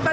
Tá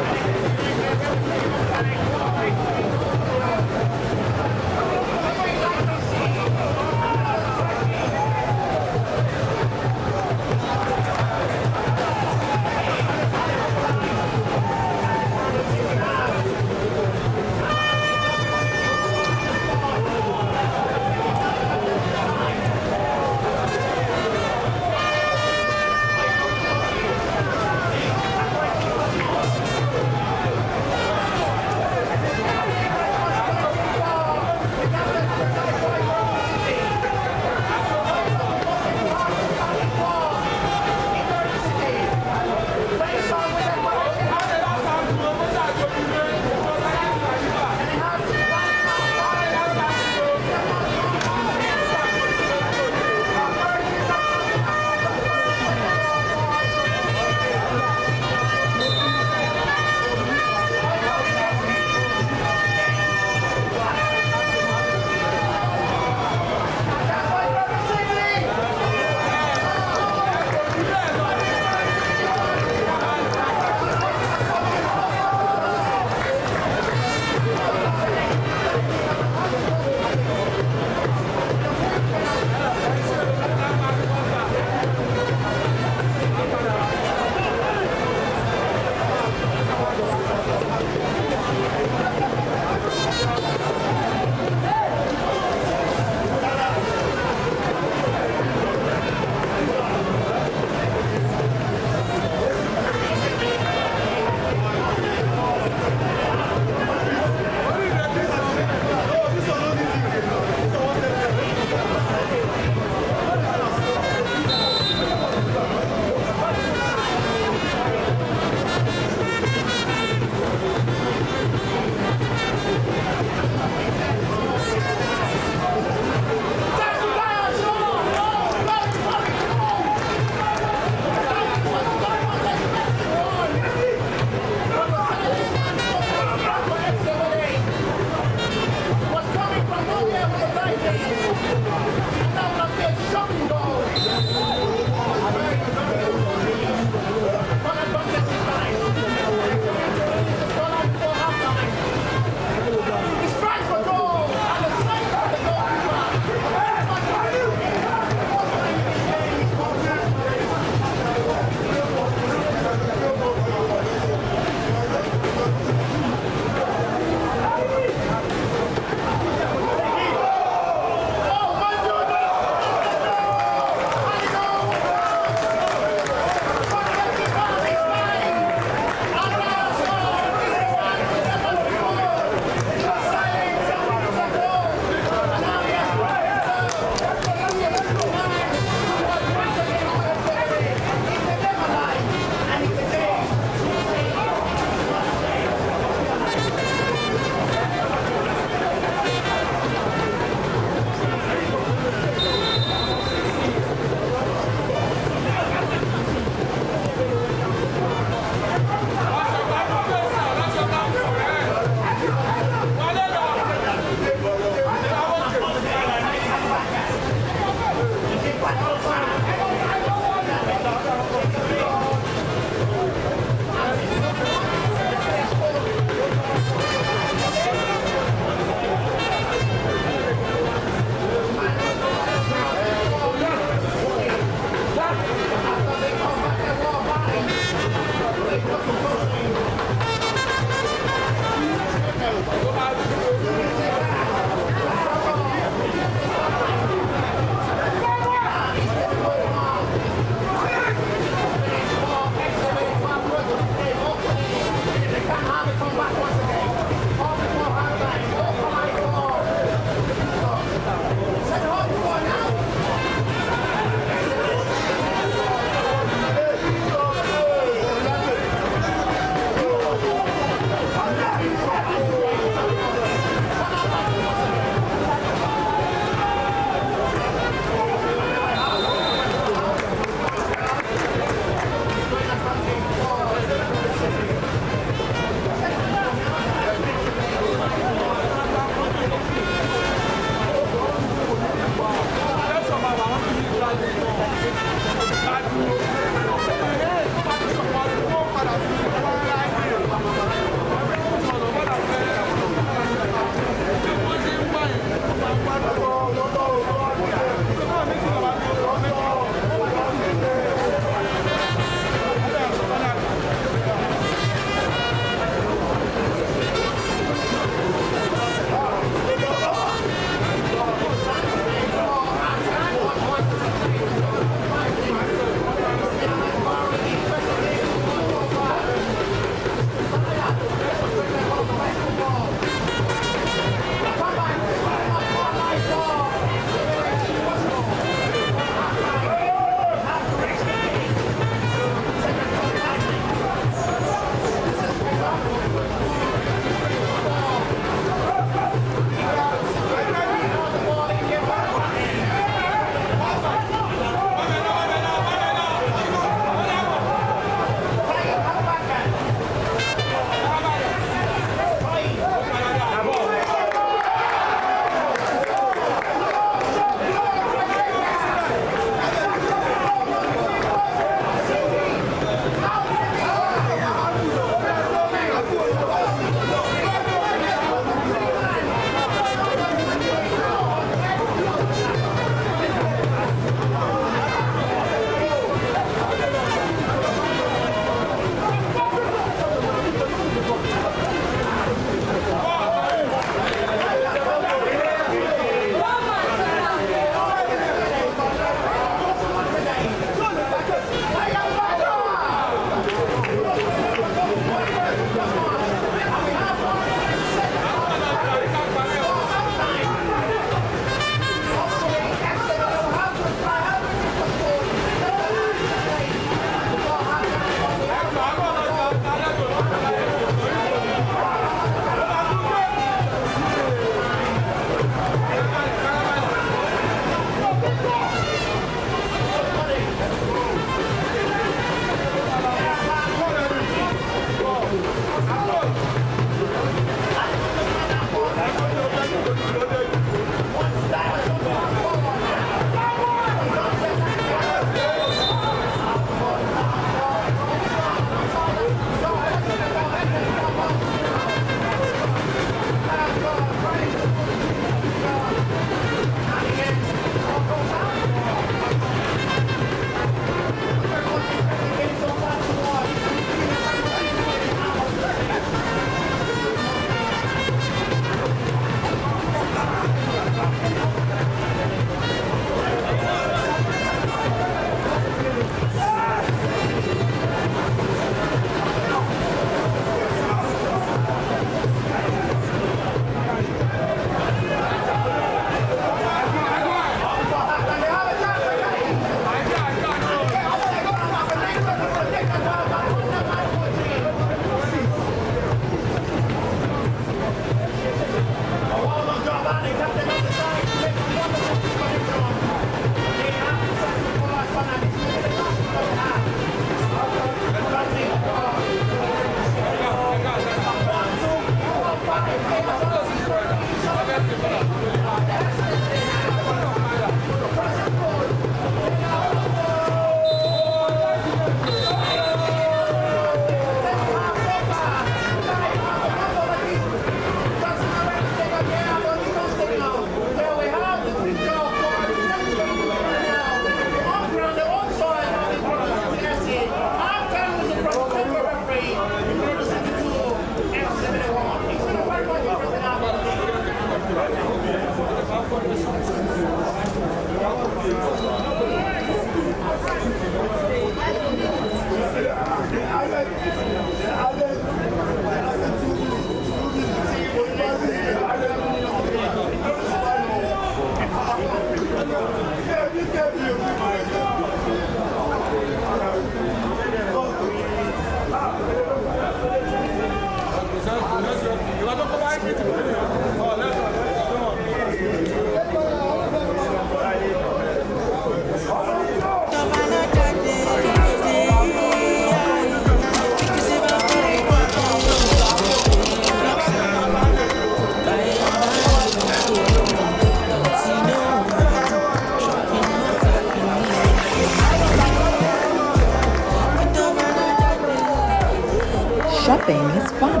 Shopping is fun,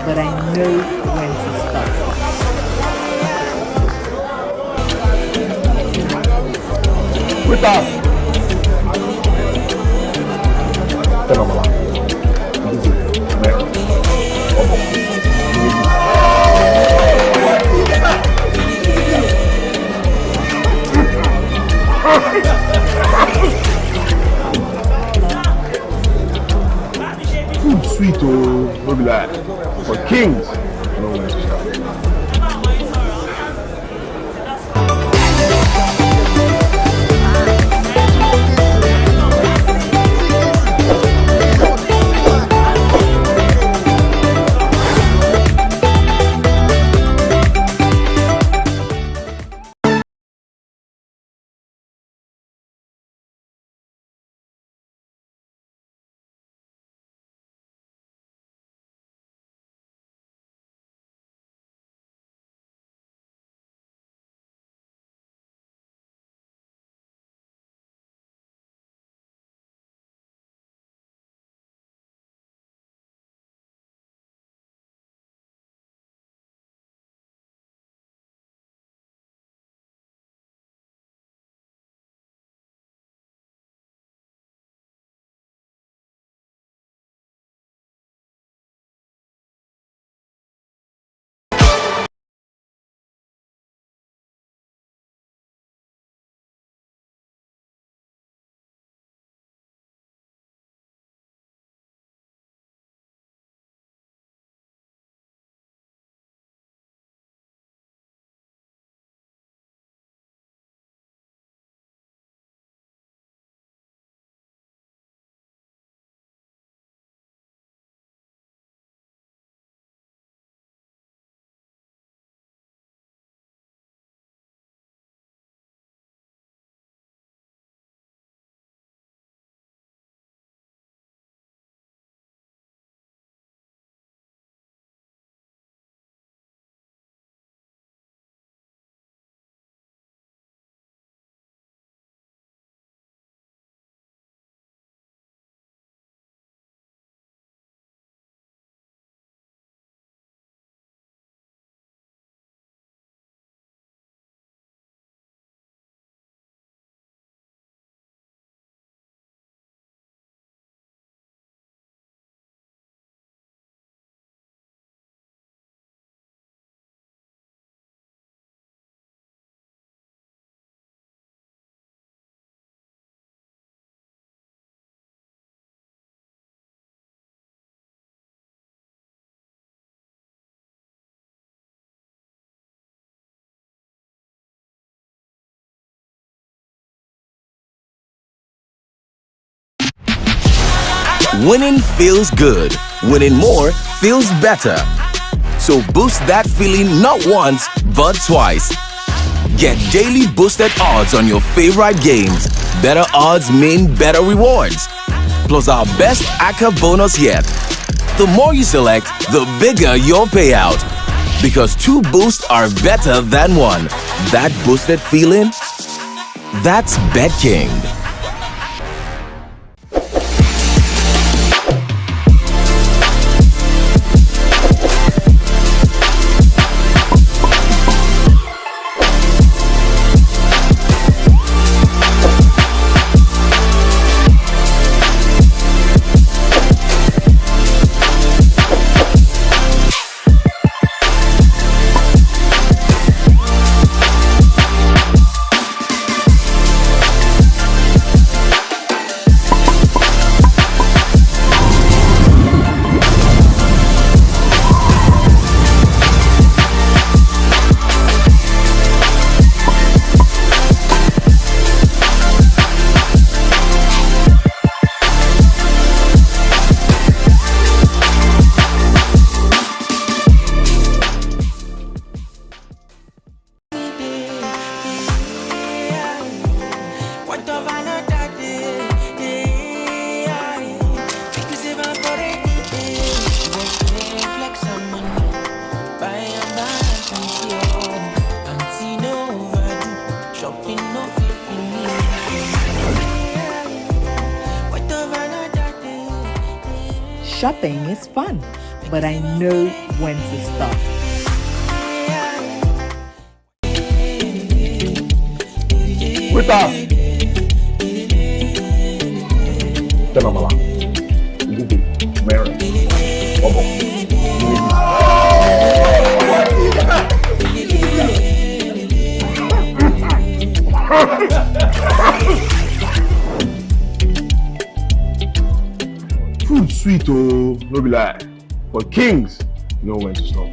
but I know when to stop. Wita! Phenomenal. Food sweet, oh, no be like for kings. No way to stop. Winning feels good. Winning more feels better. So boost that feeling not once, but twice. Get daily boosted odds on your favorite games. Better odds mean better rewards. Plus our best ACCA bonus yet. The more you select, the bigger your payout. Because two boosts are better than one. That boosted feeling? That's BetKing. Shopping is fun, but I know when to stop. Waiter! Tell Mama. Mary. Food sweet, oh, no be lie. But kings know when to stop.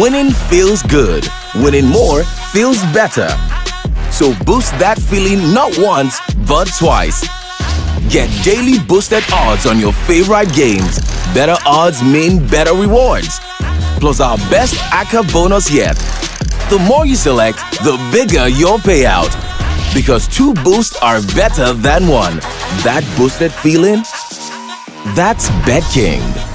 Winning feels good. Winning more feels better. So boost that feeling not once, but twice. Get daily boosted odds on your favorite games. Better odds mean better rewards. Plus our best ACCA bonus yet. The more you select, the bigger your payout. Because two boosts are better than one. That boosted feeling? That's BetKing.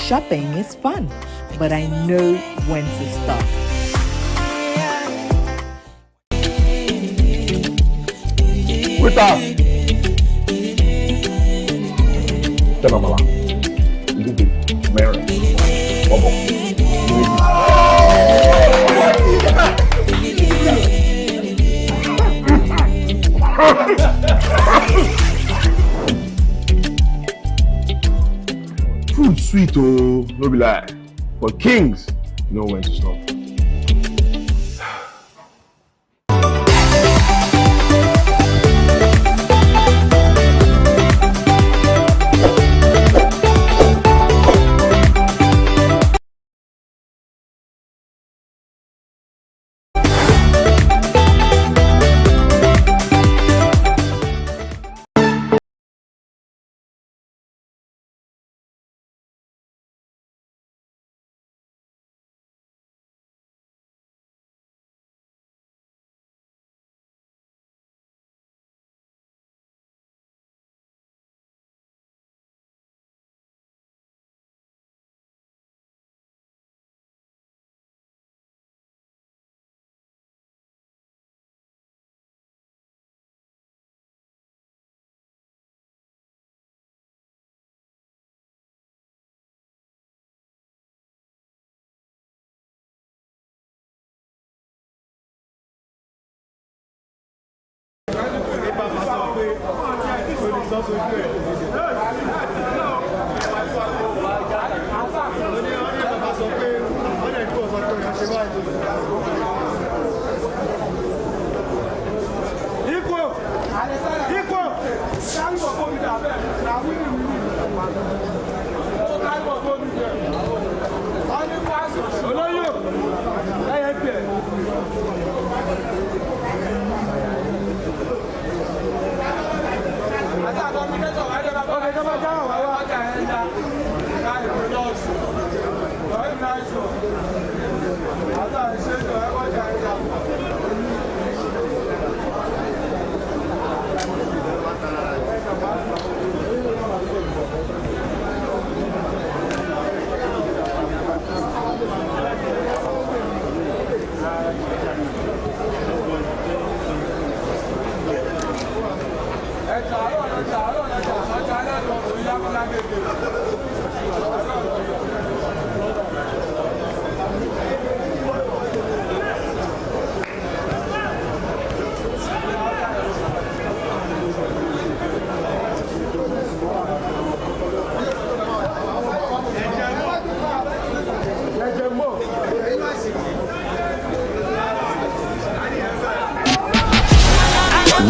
Shopping is fun, but I know when to stop. Waiter! Temamala. Idide. Mary. Bobo. Food sweet, oh, no be lie. But kings know when to stop.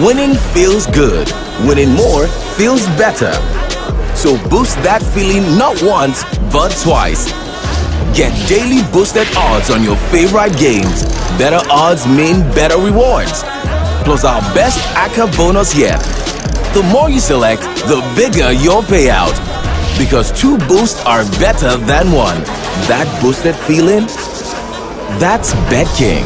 Winning feels good. Winning more feels better. So boost that feeling not once, but twice. Get daily boosted odds on your favorite games. Better odds mean better rewards. Plus our best ACCA bonus yet. The more you select, the bigger your payout. Because two boosts are better than one. That boosted feeling, that's BetKing.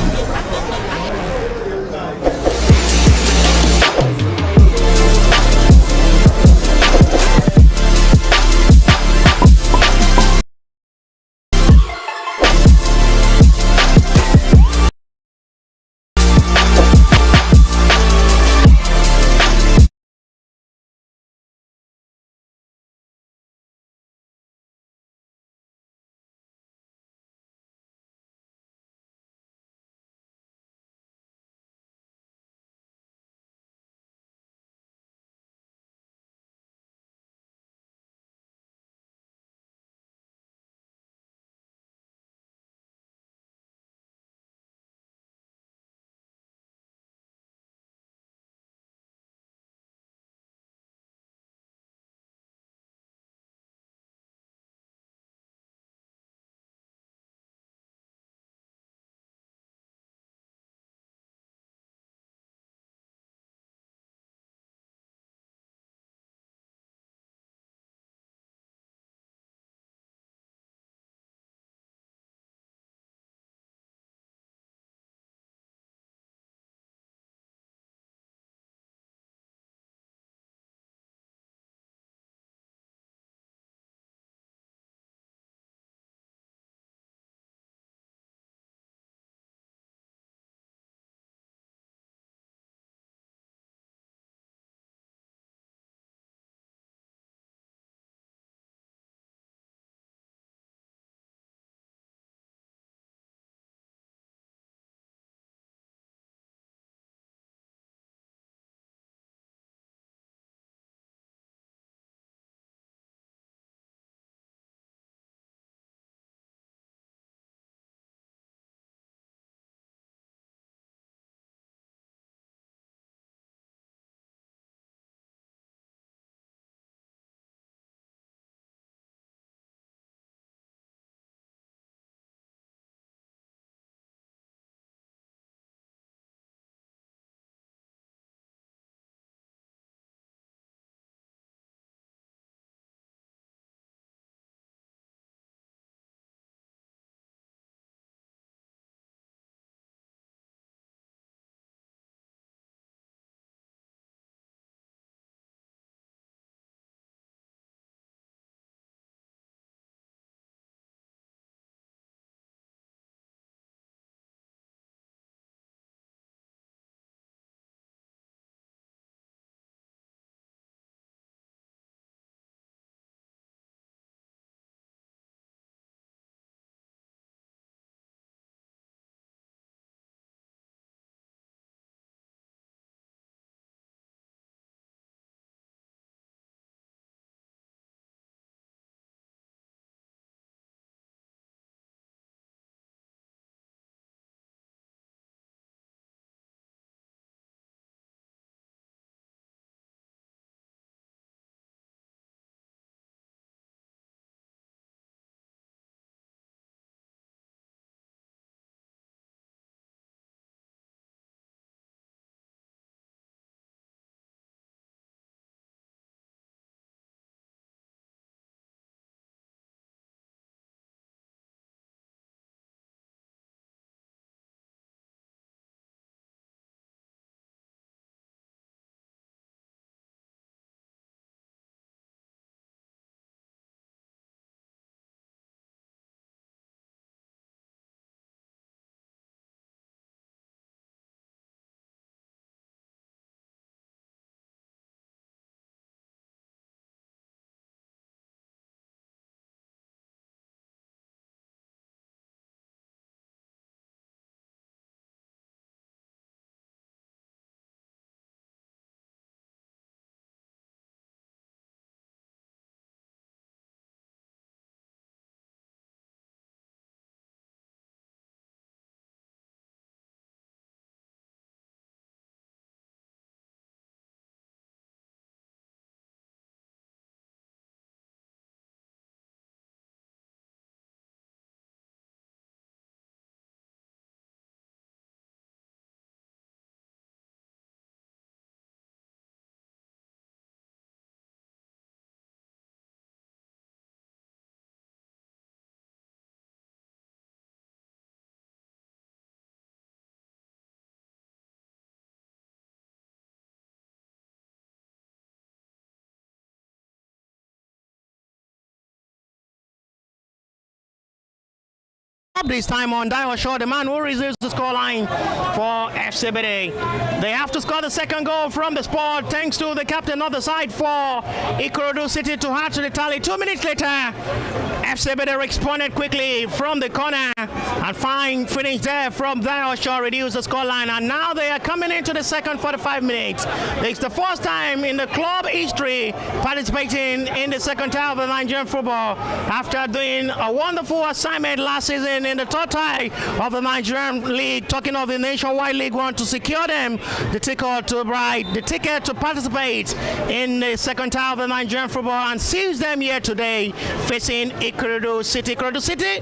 up this time on Dio Shaw, the man who receives the scoreline for FC Ebedei. They have to score the second goal from the spot thanks to the captain of the side for Ikorodu City to add to the tally. 2 minutes later, FC Ebedei responded quickly from the corner and fine finish there from Dio Shaw reduced the scoreline, and now they are coming into the second 45 minutes. It's the first time in the club history participating in the second tier of the Nigerian football after doing a wonderful assignment last season in the third tier of the Nigerian league, talking of the Nationwide League One, to secure them the ticket to participate in the second tier of the Nigerian football, and sees them here today facing Ikorodu City. Ikorodu City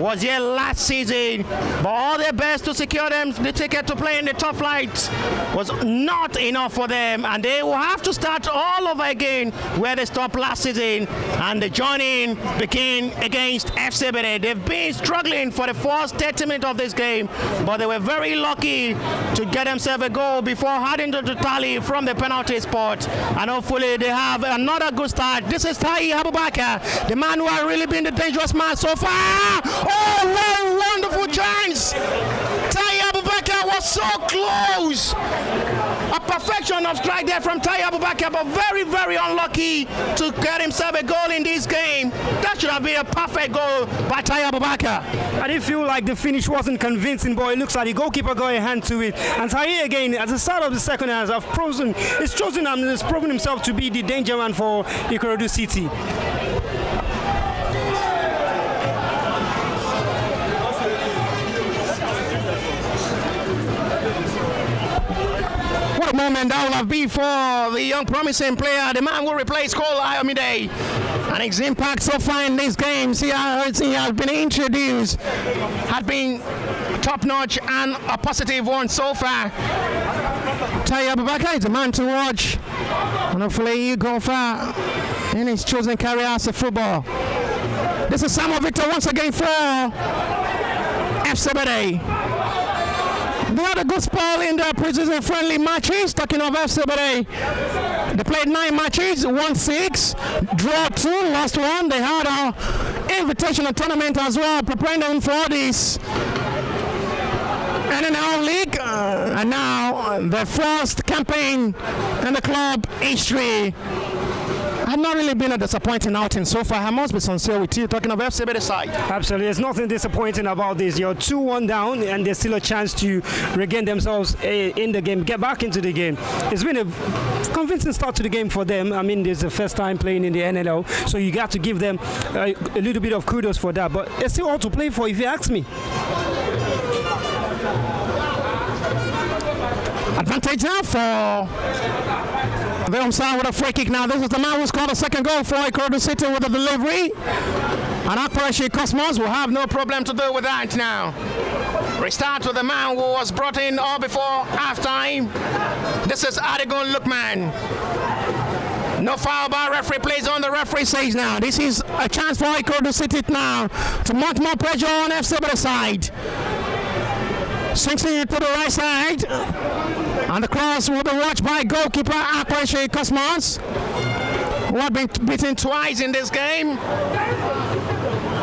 was here last season, but all their best to secure them the ticket to play in the top flight was not enough for them, and they will have to start all over again where they stopped last season, and the journey begin against FC Ebedei. They've been struggling for the first 30 minutes of this game, but they were very lucky to get themselves a goal before adding to the tally from the penalty spot, and hopefully they have another good start. This is Tai Abubakar, the man who has really been the dangerous man so far. Oh, what a wonderful chance! Tai Abubakar was so close. A perfection of strike there from Tai Abubakar, but very, very unlucky to get himself a goal in this game. That should have been a perfect goal by Tai Abubakar. I didn't feel like the finish wasn't convincing, but it looks like the goalkeeper got a hand to it. And Tai again, at the start of the second half, has proven himself to be the danger man for Ikorodu City. What a moment that will have been for the young promising player, the man who replaced Cole Ayomide. And his impact so far in these games, he has been introduced, had been top-notch and a positive one so far. Tai Abubakar is the man to watch, and hopefully he go far in his chosen career as a football. This is Samuel Victor once again for FC Ebedei. They had a good spell in their preseason friendly matches. Talking of FC Ebedei, they played 9 matches, won 6, draw 2, lost 1. They had an invitational tournament as well, preparing them for this NNL league, and now the first campaign in the club history. Had not really been a disappointing outing so far. I must be sincere with you, talking of FC Ebedei side. Absolutely, there's nothing disappointing about this. You're 2-1 down, and there's still a chance to regain themselves in the game, get back into the game. It's been a convincing start to the game for them. I mean, it's the first time playing in the NNL, so you got to give them a little bit of kudos for that. But it's still all to play for, if you ask me. Advantage now for the home side with a free kick now. This is the man who scored the second goal for Ikorodu City with a delivery. And Akwashi Cosmos will have no problem to do with that now. Restart with the man who was brought in all before half-time. This is Adigun Lukman. No foul by referee, plays on. The referee says now this is a chance for Ikorodu City now to mount more pressure on FC Ebedei side. Sinks it to the right side, and the cross will be watched by goalkeeper Akwashi Cosmos, who had been beaten twice in this game.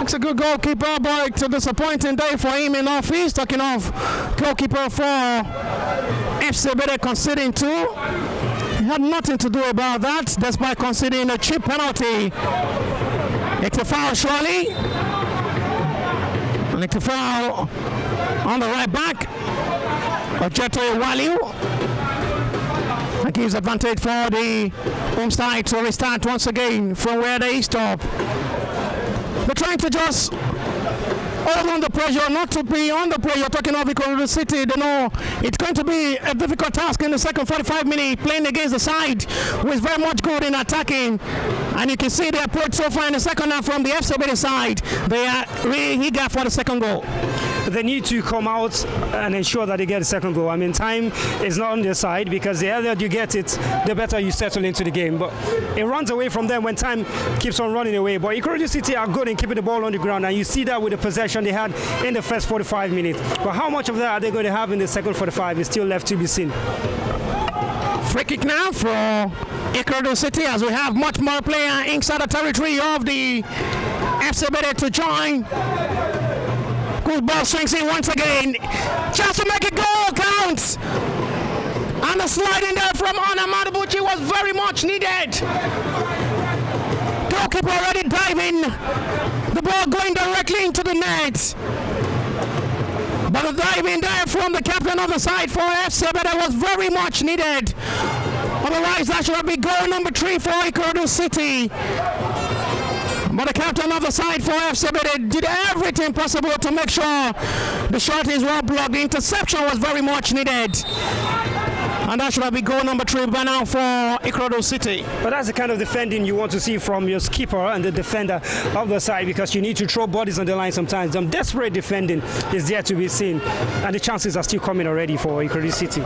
It's a good goalkeeper, but it's a disappointing day for him in office. Talking of goalkeeper for FC Ebedei conceding 2. He had nothing to do about that, despite conceding a cheap penalty. It's a foul, surely. And it's a foul on the right back, Ojeto Waliu. That gives advantage for the home side to restart once again from where they stop. They're trying to just hold on the pressure, not to be under pressure. Talking of Ikorodu City, they know it's going to be a difficult task in the second 45 minutes, playing against the side who is very much good in attacking. And you can see the approach so far in the second half from the FC Ebedei side. They are really eager for the second goal. They need to come out and ensure that they get a second goal. I mean, time is not on their side, because the earlier you get it, the better you settle into the game. But it runs away from them when time keeps on running away. But Ikorodu City are good in keeping the ball on the ground, and you see that with the possession they had in the first 45 minutes. But how much of that are they going to have in the second 45 is still left to be seen. Free kick now for Ikorodu City, as we have much more player inside the territory of the FC Ebedei to join. Good ball swings in once again. Chance to make it goal count. And the sliding there from Ona Madabuchi was very much needed. Goalkeeper already diving. The ball going directly into the net. But the diving there from the captain of the side for FC Ebedei was very much needed. Otherwise, that should have been goal number 3 for Ikorodu City. But the captain of the side for FC Ebedei did everything possible to make sure the shot is well blocked. The interception was very much needed. And that should have been goal number 3 by now for Ikorodu City. But that's the kind of defending you want to see from your skipper and the defender of the side, because you need to throw bodies on the line sometimes. Some desperate defending is there to be seen. And the chances are still coming already for Ikorodu City.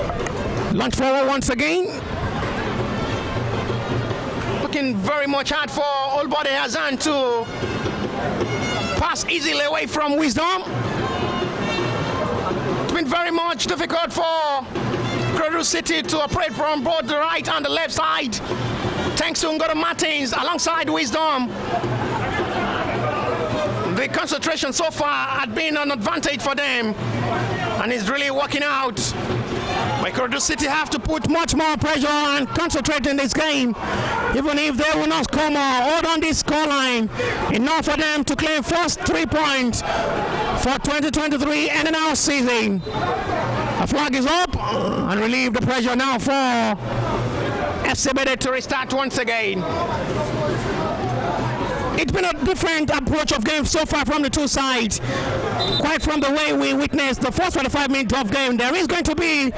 Launch forward once again. Looking very much hard for Olbode Hazan to pass easily away from Wisdom. It's been very much difficult for Ikorodu City to operate from both the right and the left side, thanks to Ngodo Martins alongside Wisdom. The concentration so far had been an advantage for them, and it's really working out. But Ikorodu City have to put much more pressure and concentrate in this game, even if they will not score more. Hold on this scoreline, enough for them to claim first 3 points for 2023 NNL season. The flag is up and relieve the pressure now for FC Ebedei to restart once again. It's been a different approach of game so far from the two sides. Quite from the way we witnessed the first 45 minutes of game, there is going to be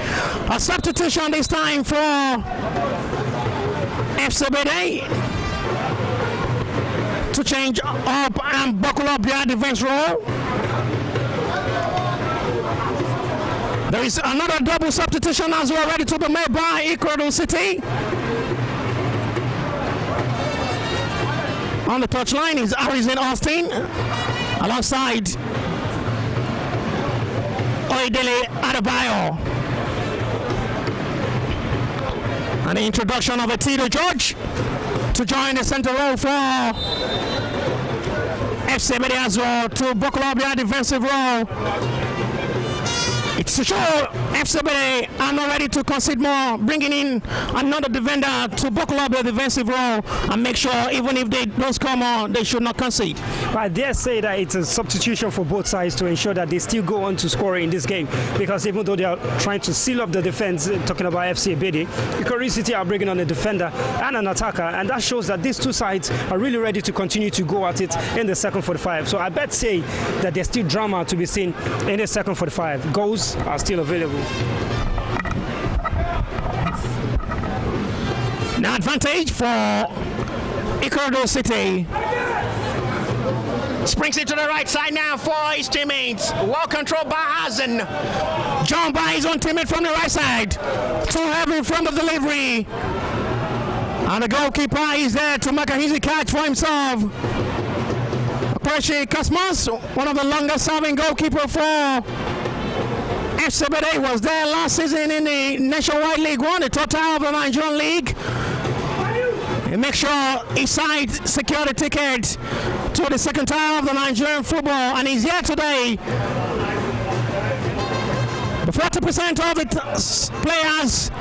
a substitution this time for FC Ebedei to change up and buckle up their defense role. There is another double substitution as well ready to be made by Ikorodu City. On the touchline is Harrison Austin alongside Oyedele Adebayo. And the introduction of Tito George to join the center role for FC Ebedei as well, to buckle up their defensive role. It's to show FC Ebedei are not ready to concede more, bringing in another defender to buckle up their defensive role and make sure even if they don't score more, they should not concede. I dare say that it's a substitution for both sides to ensure that they still go on to score in this game, because even though they are trying to seal up the defense, talking about FC Ebedei, Ikorodu City are bringing on a defender and an attacker, and that shows that these two sides are really ready to continue to go at it in the second 45. So I bet say that there's still drama to be seen in the second 45. Goals are still available. Now advantage for Ikorodu City. Springs it to the right side now for his teammates. Well controlled by Hazen. John by his own teammate from the right side. Too heavy from the delivery. And the goalkeeper is there to make an easy catch for himself. Akweshe Cosmos, one of the longest serving goalkeepers for FC Ebedei, was there last season in the Nationwide League 1, the top tier of the Nigerian League. He makes sure his side secure the ticket to the second tier of the Nigerian football, and he's here today. The 40% of the players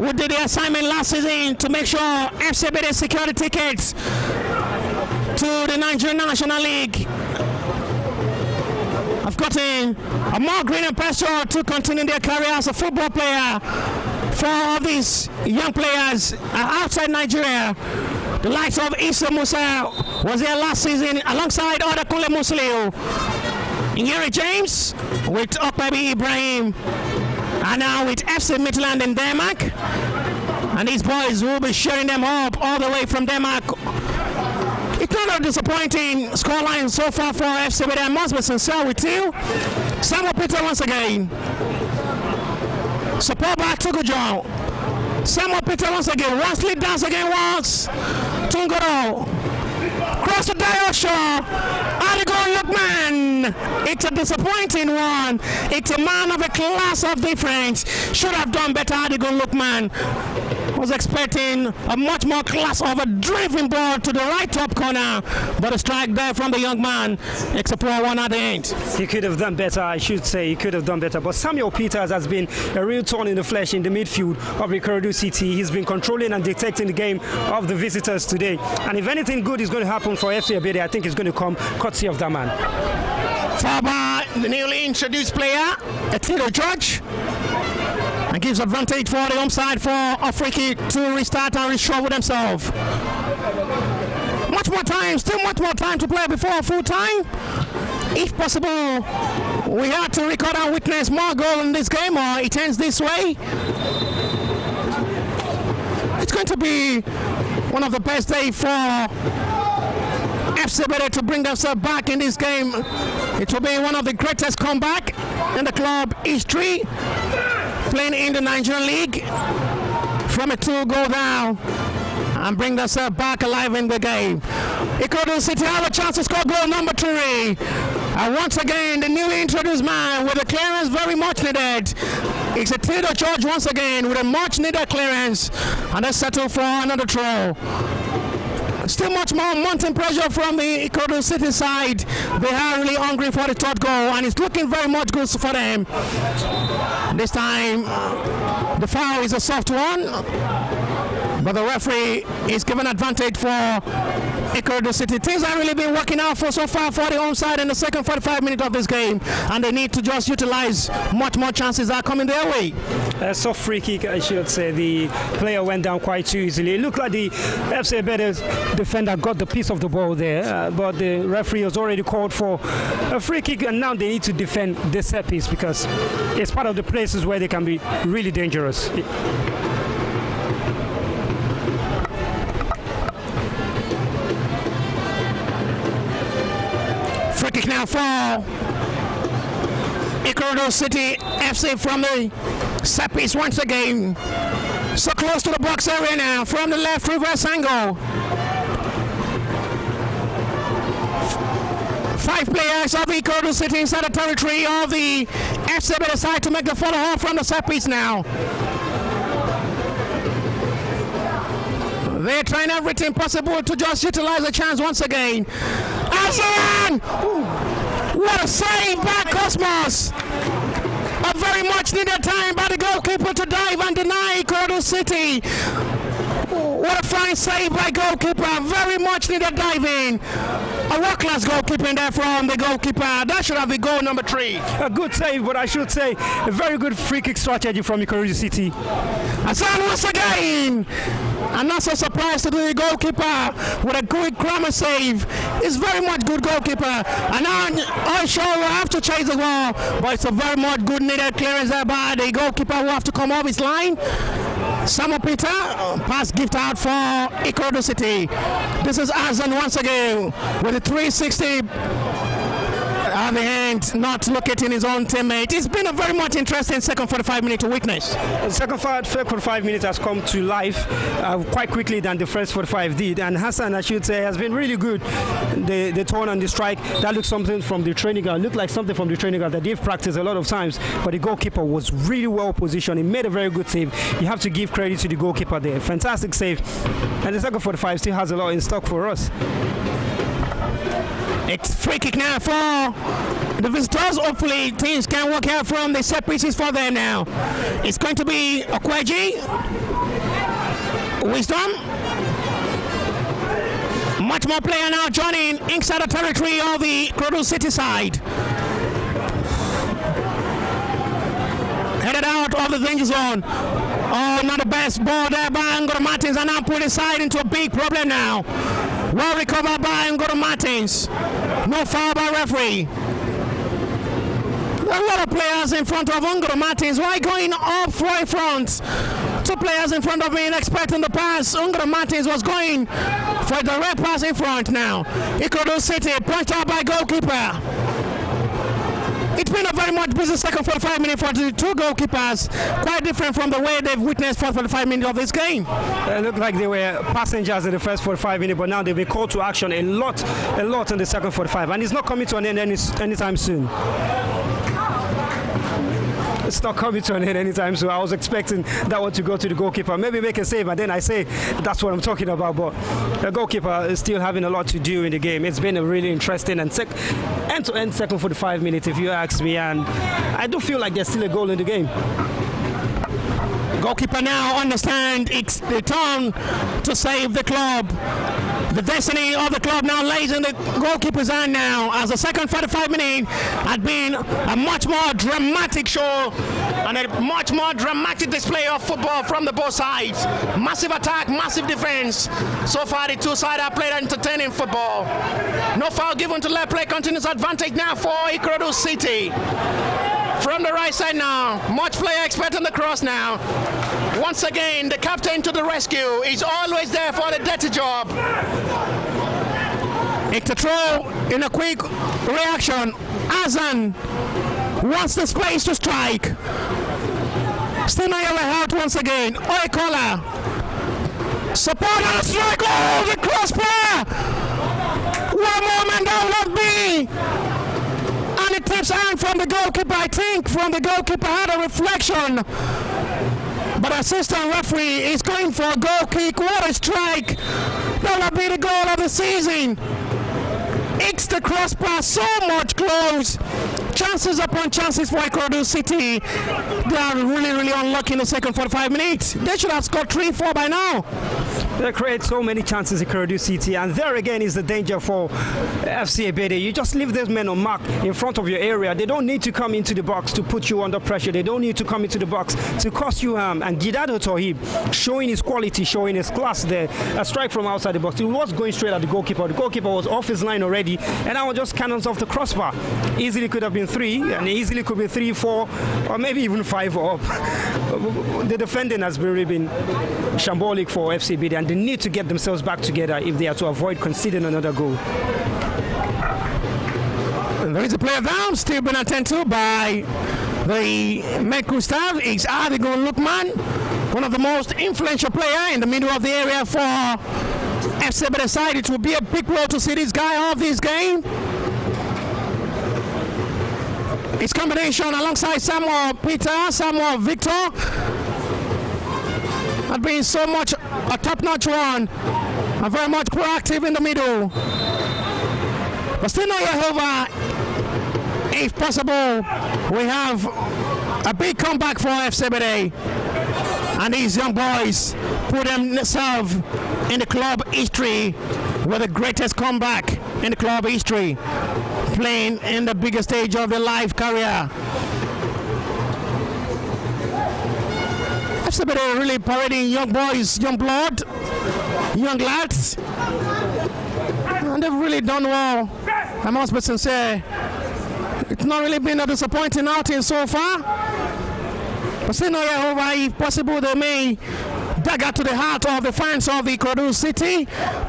who did the assignment last season to make sure FC Ebedei secure the tickets to the Nigerian National League have gotten a more greener pasture to continue their career as a football player. 4 of these young players are outside Nigeria. The likes of Issa Musa was there last season alongside Odakunle Musliu. Ingeri James with Okpabi Ibrahim, and now with FC Midland in Denmark. And these boys will be sharing them up all the way from Denmark. It's not a disappointing scoreline so far for FC Ebedei. I must be sincere with you. Samuel Peter once again. Support by Tugujo. Samuel Peter once again. Wesley dance again once. Tungoro. Cross to Diosha. Adigo Lookman. It's a disappointing one. It's a man of a class of difference. Should have done better, Adigo Lookman. was expecting a much more class of a driven ball to the right top corner, but a strike there from the young man. It's a poor one at the end. He could have done better, I should say. He could have done better. But Samuel Peters has been a real thorn in the flesh in the midfield of Ikorodu City. He's been controlling and dictating the game of the visitors today. And if anything good is going to happen for FC Ebedei, I think it's going to come courtesy of that man. Faba, the newly introduced player, Tito George, and gives advantage for the home side for a free kick to restart and restore with themselves. Much more time, still much more time to play before full time. If possible, we have to record and witness more goal in this game, or it ends this way. It's going to be one of the best days for FC Ebedei to bring themselves back in this game. It will be one of the greatest comeback in the club history, playing in the Nigerian league from a 2-goal down and bring themselves back alive in the game. Ikorodu City have a chance to score goal number 3. And once again, the newly introduced man with a clearance very much needed. It's a Tito George once again with a much needed clearance, and they settle for another throw. Still much more mounting pressure from the Ikorodu City side. They are really hungry for the third goal, and it's looking very much good for them. This time, the foul is a soft one, but the referee is given advantage for Ikorodu City. Things have really been working out so far for the home side in the second 45 minutes of this game, and they need to just utilize much more chances that are coming their way. A soft free kick, I should say. The player went down quite too easily. It looked like the FC Ebedei defender got the piece of the ball there, but the referee has already called for a free kick, and now they need to defend the set piece because it's part of the places where they can be really dangerous. Free kick now for Ikorodu City FC from the set piece once again. So close to the box area now from the left reverse angle. 5 players of Ikorodu City inside the territory of the FC Ebedei side to make the follow-up from the set piece now. They're trying everything possible to just utilize the chance once again. Azan! What a save by Cosmos! A very much needed time by the goalkeeper to dive and deny Ikorodu City. What a fine save by goalkeeper, very much needed diving. A world-class goalkeeping there from the goalkeeper. That should have been goal number 3. A good save, but I should say a very good free kick strategy from Ikorodu City. Hassan once again. I'm not so surprised to do the goalkeeper with a good grammar save. It's very much good goalkeeper. And I'm sure we'll have to chase the ball, but it's a very much good needed clearance there by the goalkeeper who have to come off his line. Samuel Peter, pass gift out for Ikorodu City. This is Azan once again with a 360 at the end, not locating his own teammate. It's been a very much interesting second 45 minutes to witness. The second 45 minutes has come to life quite quickly than the first 45 did. And Hassan, I should say, has been really good. The turn and the strike, that looked something from the training ground. Looked like something from the training ground that they've practiced a lot of times. But the goalkeeper was really well positioned. He made a very good save. You have to give credit to the goalkeeper there. Fantastic save. And the second 45 still has a lot in stock for us. It's free kick now for the visitors. Hopefully things can work out from the set pieces for them now. It's going to be Okweji. Wisdom. Much more player now joining inside the territory of the Ikorodu City side. Headed out of the danger zone. Oh, not the best ball there by Ngoro Martins, and now put his side into a big problem now. Well recovered by Ngoro Martins. No foul by referee. A lot of players in front of Ngoro Martins. Why going up right front? 2 players in front of me expecting the pass. Ngoro Martins was going for a direct pass in front now. Ikorodu City punched out by goalkeeper. It's been a very much busy second 45 minutes for the 2 goalkeepers. Quite different from the way they've witnessed for 45 minutes of this game. It looked like they were passengers in the first 45 minutes, but now they've been called to action a lot in the second 45, and it's not coming to an end anytime soon. it's not coming to an end anytime soon. I was expecting that one to go to the goalkeeper, maybe make a save, and then I say that's what I'm talking about. But the goalkeeper is still having a lot to do in the game. It's been a really interesting and end-to-end second 45 minutes, if you ask me, and I do feel like there's still a goal in the game. Goalkeeper now understand it's the turn to save the club. The destiny of the club now lays in the goalkeeper's hand now, as the second 45 minutes had been a much more dramatic show and a much more dramatic display of football from the both sides. Massive attack, massive defense. So far the two sides have played entertaining football. No foul given to left play, continuous advantage now for Ikorodu City. From the right side now, much player expecting the cross now. Once again, the captain to the rescue. He's always there for the dirty job. It's a throw in a quick reaction. Azan wants the space to strike. Still not out once again. Oikola. Support and strike. Oh, the crossbar. One moment that would be. And it tips hand from the goalkeeper. I think from the goalkeeper had a reflection. But assistant referee is going for a goal kick. What a strike. That will be the goal of the season. It's the crossbar, so much close. Chances upon chances for Ikorodu City. They are really unlucky in the second 45 minutes. They should have scored 3-4 by now. They create so many chances in Ikorodu City, and there again is the danger for FC Ebedei. You just leave those men on mark in front of your area. They don't need to come into the box to put you under pressure. They don't need to come into the box to cause you harm. And Gidado Tohib showing his quality, showing his class there. A strike from outside the box. He was going straight at the goalkeeper. The goalkeeper was off his line already, and now just cannons off the crossbar. Easily could have been 3, and easily could be 3, 4, or maybe even 5 up. The defending has really been shambolic for FC Ebedei, and they need to get themselves back together if they are to avoid conceding another goal. And there is a player down, still been attended to by the medical staff. It's Adigun Lukman, one of the most influential players in the middle of the area for FC Ebedei side. It will be a big blow to see this guy off this game. It's combination alongside Samuel Peter, Samuel Victor. Had been so much a top-notch one, and very much proactive in the middle. But still not yet over. If possible, we have a big comeback for FC Ebedei, and these young boys put themselves in the club history with the greatest comeback in the club history, playing in the biggest stage of their life career. FC Ebedei really parading young boys, young blood, young lads, and they've really done well. I must be sincere. It's not really been a disappointing outing so far, but still not yet over. If possible, they may dagger to the heart of the fans of the Ikorodu City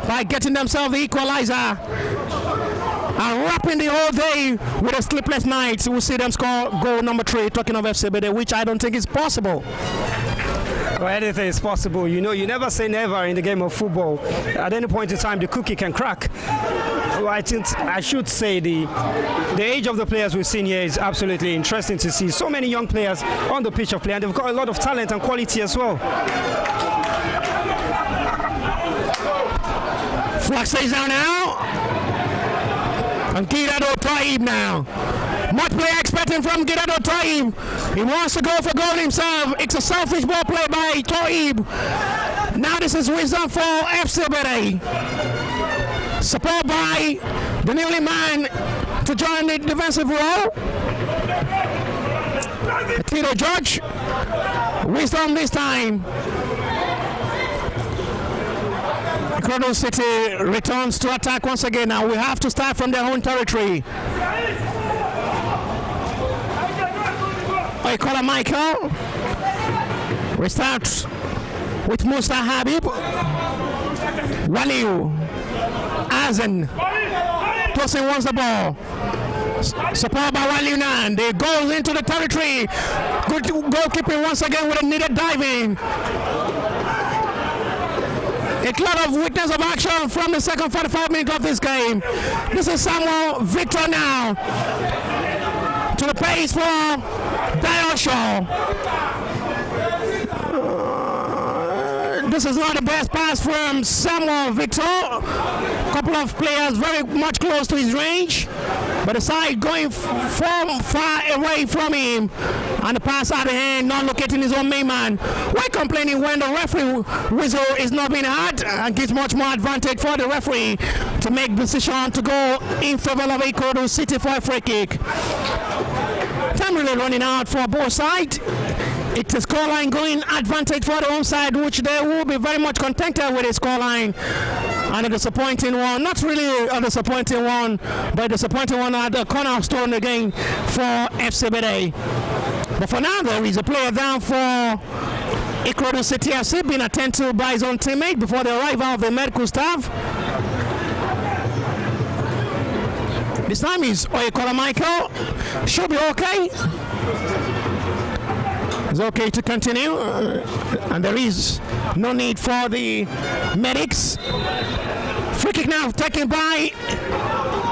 by getting themselves the equalizer and wrapping the whole day with a sleepless night. We'll see them score goal number 3, talking of FC Ebedei, which I don't think is possible. Well, anything is possible. You know, you never say never in the game of football. At any point in time, the cookie can crack. Well, I think I should say the age of the players we've seen here is absolutely interesting to see. So many young players on the pitch of play, and they've got a lot of talent and quality as well. Flag stays down now. And Gidado Tohib now. Much play expecting from Gidado Tohib. He wants to go for goal himself. It's a selfish ball play by Tohib. Now this is wisdom for FC Ebedei. Support by the newly man to join the defensive role. Tito George. Wisdom this time. Ikorodu City returns to attack once again. Now we have to start from their own territory. Oikola Michael. We start with Musa Habib. Waliu. Azen. Tosin wants the ball. Support by Waliu Nan. They goes into the territory. Good goalkeeping once again with a needed diving. A lot of weakness of action from the second 45 minutes of this game. This is Samuel Victor now. to the pace for Diosho. This is not the best pass from Samuel Victor. A couple of players very much close to his range, but the side going far away from him, and the pass out of hand, not locating his own main man. We're complaining when the referee whistle is not being had, and gives much more advantage for the referee to make decision to go in favor of Ikorodu City for a free kick. Time really running out for both sides. It's a scoreline going advantage for the home side, which they will be very much contented with a scoreline. And a disappointing one, not really a disappointing one, but a disappointing one at the cornerstone again for FC Ebedei. But for now, there is a player down for Ikorodu City FC being attended to by his own teammate before the arrival of the medical staff. This time is Oyekola Michael. Should be okay. It's okay to continue, and there is no need for the medics. Free kick now taken by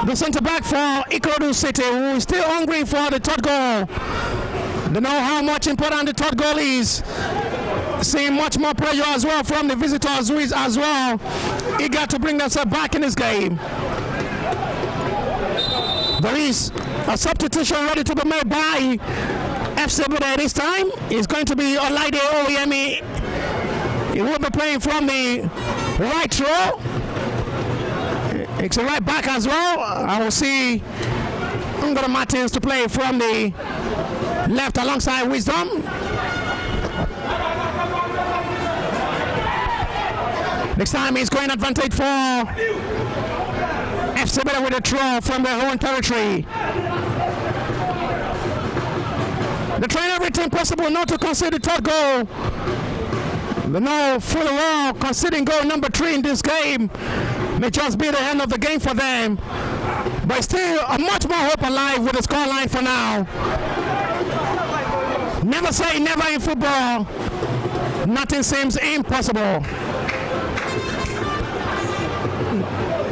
the centre back for Ikorodu City, who is still hungry for the third goal. They know how much important the third goal is. Seeing much more pressure as well from the visitors, who is as well eager to bring themselves back in this game. There is a substitution ready to be made by FC Ebedei this time. Is going to be Olaide Oyemi. He will be playing from the right row. It's a right back as well. I will see Ngoro Martins to play from the left alongside Wisdom. Next time he's going advantage for FC Ebedei with a throw from their own territory. They're trying everything possible not to concede the third goal. They know full well conceding goal number 3 in this game may just be the end of the game for them. But still a much more hope alive with the scoreline for now. Never say never in football. Nothing seems impossible.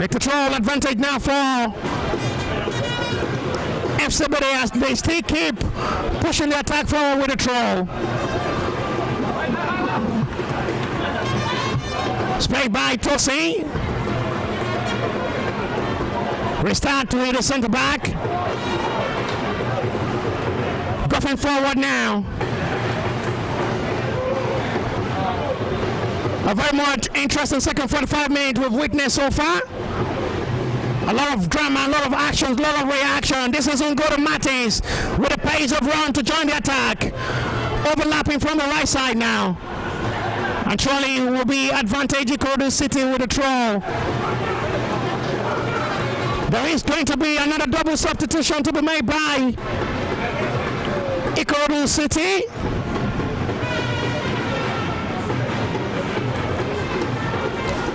Make the control advantage now for FC Ebedei as they still keep pushing the attack forward with a throw. Sprayed by Tosi. Restart to the centre back. Going forward now. A very much interesting second 45 minutes we've witnessed so far. A lot of drama, a lot of actions, a lot of reaction. This is Ngoro Martins with a pace of run to join the attack. Overlapping from the right side now. And surely will be advantage Ikorodu City with a throw. There is going to be another double substitution to be made by Ikorodu City.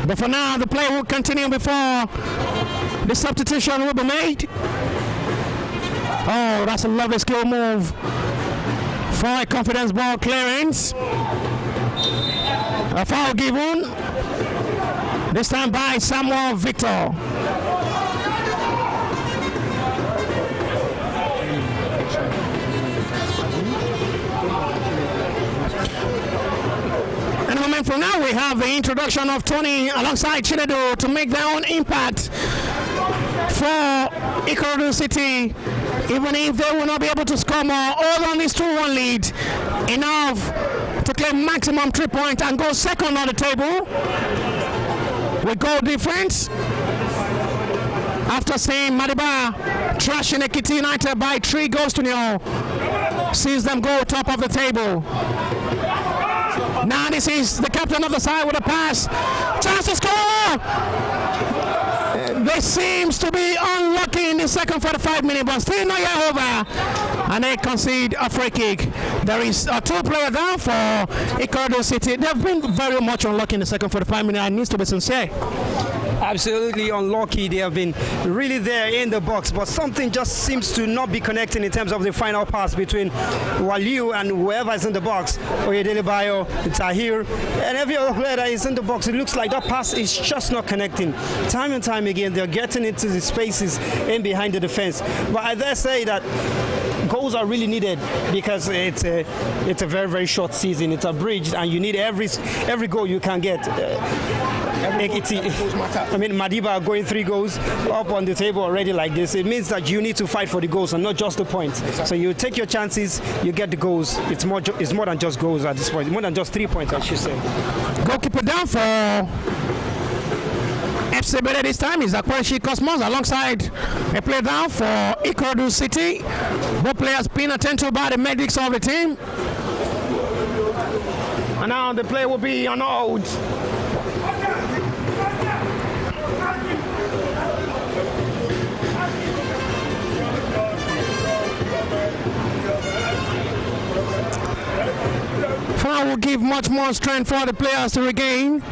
But for now, the play will continue before the substitution will be made. Oh, that's a lovely skill move for a confidence ball clearance. A foul given, this time by Samuel Victor. And a moment from now, we have the introduction of Tony alongside Chinedu to make their own impact for Ikorodu City, even if they will not be able to score more. All on this 2-1 lead, enough to claim maximum 3 points and go second on the table with goal difference. After seeing Madiba trashing Ekiti United by 3 goals to 0, sees them go top of the table. Now this is the captain of the side with a pass. Chance to score! They seems to be unlucky in the second 45 minutes, but still not yet over. And they concede a free kick. There is a 2-player down for Ikorodu City. They've been very much unlucky in the second 45 minutes. I need to be sincere. Absolutely unlucky. They have been really there in the box, but something just seems to not be connecting in terms of the final pass between Waliu and whoever is in the box. Oyedele Bayo, Tahir, and every other player that is in the box. It looks like that pass is just not connecting. Time and time again, they're getting into the spaces in behind the defense. But I dare say that goals are really needed because it's a very, very short season. It's abridged, and you need every goal you can get. I mean, Madiba going 3 goals up on the table already like this. It means that you need to fight for the goals and not just the points. Exactly. So you take your chances, you get the goals. It's more than just goals at this point. More than just 3 points, I should say. Goalkeeper down for FC Ebedei this time is Akwashi Cosmos alongside a player down for Ikorodu City. Both players being attended to by the medics of the team. And now the play will be on hold. Foul will give much more strength for the players to regain.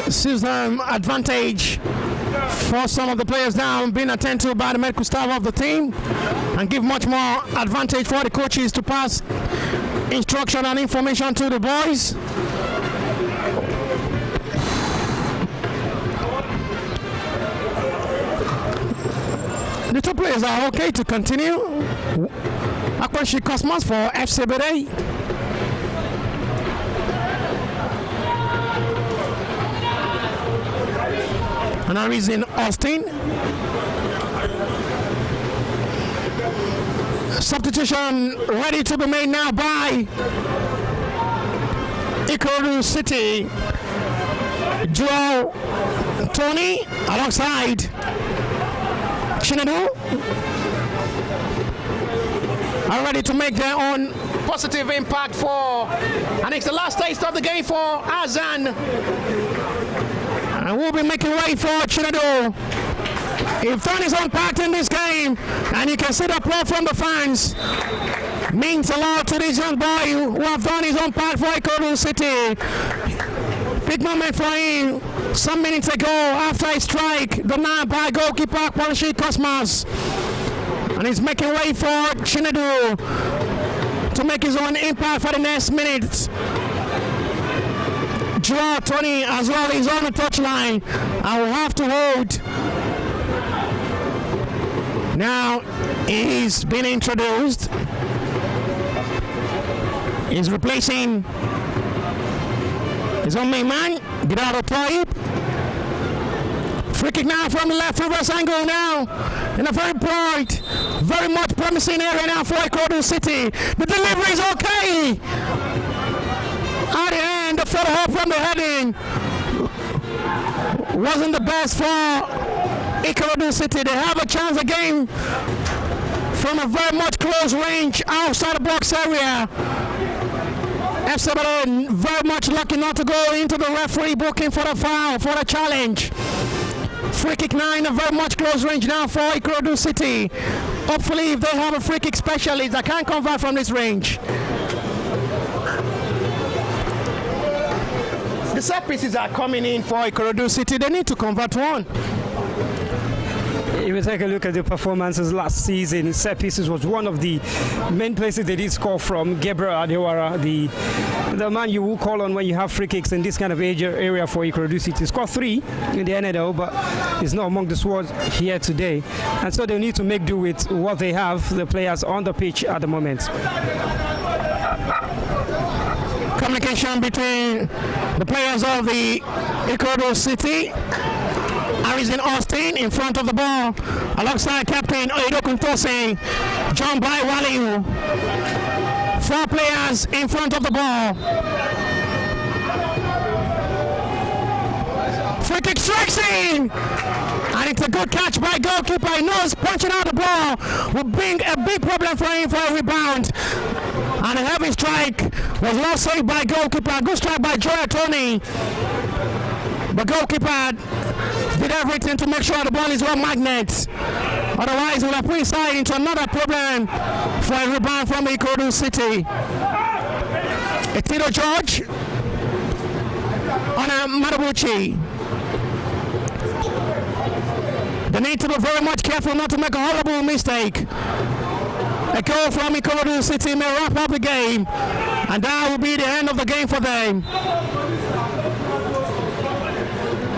System advantage for some of the players down being attended to by the medical staff of the team, and give much more advantage for the coaches to pass instruction and information to the boys. The 2 players are okay to continue. Akwashi Cosmos for FC Ebedei. And now he's in Austin. Substitution ready to be made now by Ikorodu City. Joe Tony alongside Chinedu are ready to make their own positive impact for, and it's the last taste of the game for Azan. And we'll be making way for Chinedu. If Tony is unpacked in this game, and you can see the applause from the fans, means a lot to this young boy who have done his own part for Ikorodu City. Big moment for him some minutes ago after a strike, the man by goalkeeper Akwashi Cosmos. And he's making way for Chinedu to make his own impact for the next minutes. Joao Tony as well is on the touchline. I will have to hold. Now he's been introduced. He's replacing his own main man, Gidado Toib. Free kick now from the left reverse angle now. In a very bright, very much promising area now for Ikorodu City. The delivery is okay. At the end, the follow-up from the heading wasn't the best for Ikorodu City. They have a chance again from a very much close range outside the box area. FC Ebedei very much lucky not to go into the referee booking for the foul, for the challenge. Free kick now in a very much close range now for Ikorodu City. Hopefully if they have a free kick specialist that can convert from this range. The set pieces are coming in for Ikorodu City. They need to convert one. If you take a look at the performances last season, set pieces was one of the main places they did score from. Gabriel Adewara, the man you will call on when you have free kicks in this kind of area for Ikorodu City. He scored 3 in the NNL, but he's not among the squad here today. And so they need to make do with what they have, the players on the pitch at the moment. Communication between the players of the Ikorodu City. Harrison Austin in front of the ball alongside captain Oedo Kuntose, John Bai Waliu. 4 players in front of the ball. Free kick strikes in, and it's a good catch by goalkeeper. He knows punching out the ball will bring a big problem for him for a rebound. And a heavy strike was well saved by goalkeeper. Good strike by Joya Tony. The goalkeeper did everything to make sure the ball is one magnet. Otherwise, we'll have put inside into another problem for a rebound from Ikorodu City. Etito George on a Madabuchi. They need to be very much careful not to make a horrible mistake. A goal from Ikorodu City may wrap up the game, and that will be the end of the game for them.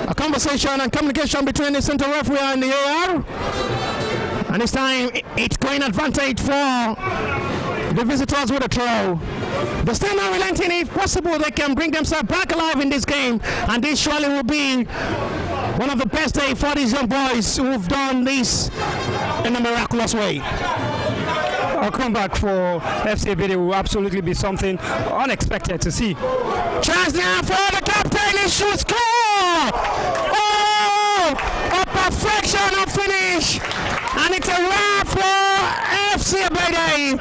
A conversation and communication between the central referee and the AR. And this time, it's going advantage for the visitors with a throw. But still not relenting. If possible, they can bring themselves back alive in this game. And this surely will be one of the best days for these young boys who've done this in a miraculous way. Our comeback for FC Ebedei will absolutely be something unexpected to see. Chance now for the captain. He should score! Oh! A perfection of finish! And it's a wrap for FC Ebedei.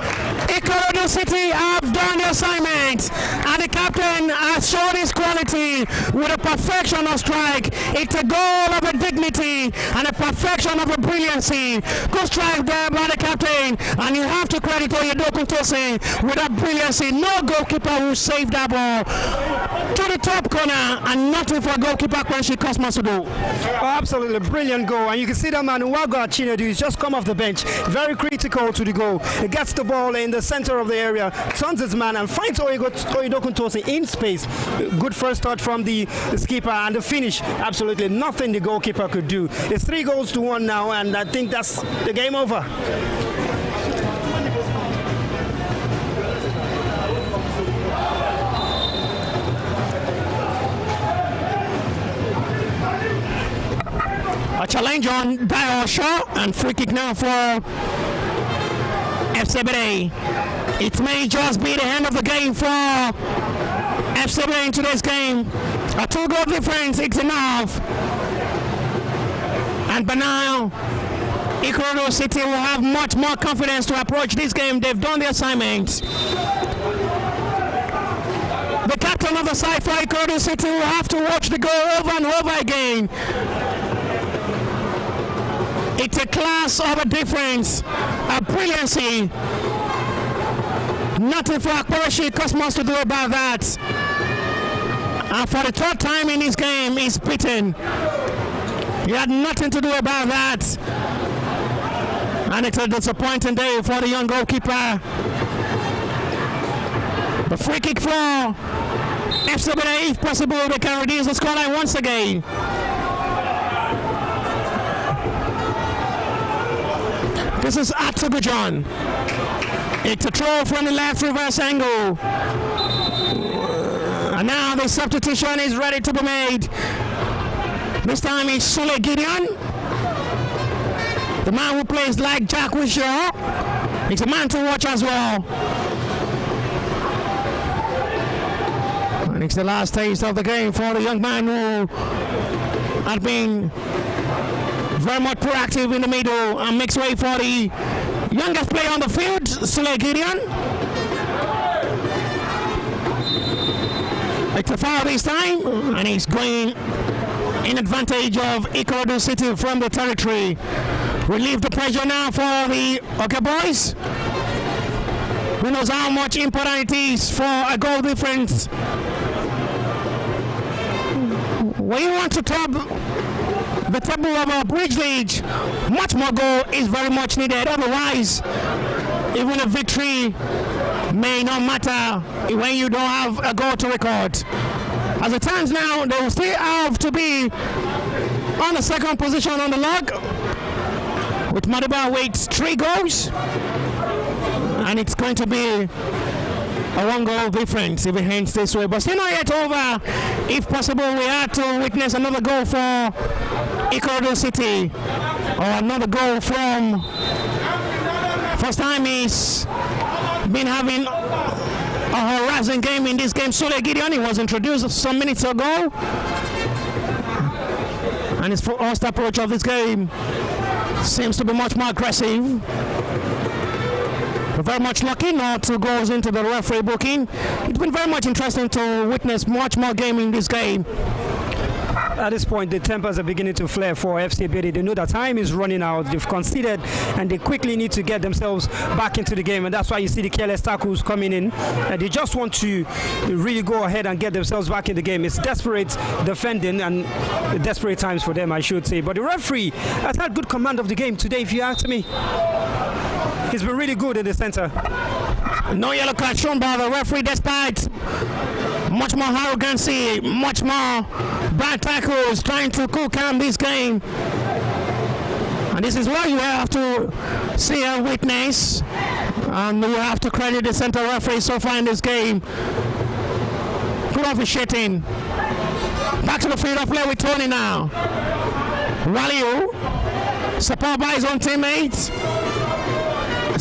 Ikorodu City have done the assignment, and the captain has shown his quality with a perfection of strike. It's a goal of a dignity and a perfection of a brilliancy. Good strike there by the captain, and you have to credit Oyedoku Tosin with that brilliancy. No goalkeeper who saved that ball to the top corner, and nothing for a goalkeeper when she cost Masudu. Oh, absolutely brilliant goal, and you can see that man Uwago Chinedu is just come off the bench, very critical to the goal. He gets the ball in the center of the area, turns his man and finds Oyedoku Tosin in space. Good first touch from the skipper, and the finish, absolutely nothing the goalkeeper could do. It's 3-1 now, and I think that's the game over. A challenge on Dio Shaw, and free kick now for FC Ebedei. It may just be the end of the game for FC Ebedei in today's game. A 2-goal difference, it's enough. And by now, Ikorodu City will have much more confidence to approach this game. They've done the assignment. The captain of the side for Ikorodu City will have to watch the goal over and over again. It's a class of a difference, a brilliancy. Nothing for Akbarashi Cosmos to do about that. And for the third time in this game, he's beaten. He had nothing to do about that. And it's a disappointing day for the young goalkeeper. The free kick for FC Ebedei, if possible, they can reduce the scoreline once again. This is Atsugujon. It's a throw from the left reverse angle. And now the substitution is ready to be made. This time it's Sule Gideon. The man who plays like Jack Wishaw. He's a man to watch as well. And it's the last taste of the game for the young man who had been very much proactive in the middle and makes way for the youngest player on the field, Sule Gideon. It's a foul this time, and he's going in advantage of Ikorodu City from the territory. Relieve the pressure now for the OK boys. Who knows how much important it is for a goal difference. When you want to top the table of our bridge league, much more goal is very much needed. Otherwise, even a victory may not matter when you don't have a goal to record. As it stands now, they will still have to be on the second position on the log, with Madiba with 3 goals, and it's going to be a 1-goal difference if it ends this way. But still not yet over. If possible, we had to witness another goal for Ikorodu City, or another goal from first time he's been having a harassing game in this game. Sule Gideon, he was introduced some minutes ago, and his first approach of this game seems to be much more aggressive. We're very much lucky not to go into the referee booking. It's been very much interesting to witness much more game in this game. At this point, the tempers are beginning to flare for FC Ebedei. They know that time is running out. They've conceded, and they quickly need to get themselves back into the game. And that's why you see the careless tackles coming in. And they just want to really go ahead and get themselves back in the game. It's desperate defending and desperate times for them, I should say. But the referee has had good command of the game today, if you ask me. He's been really good in the center. No yellow card shown by the referee, despite much more arrogancy, much more bad tackles, trying to cool calm this game. And this is why you have to see and witness, and you have to credit the center referee so far in this game. Good officiating. Back to the field of play with Tony now. Walio, support by his own teammates.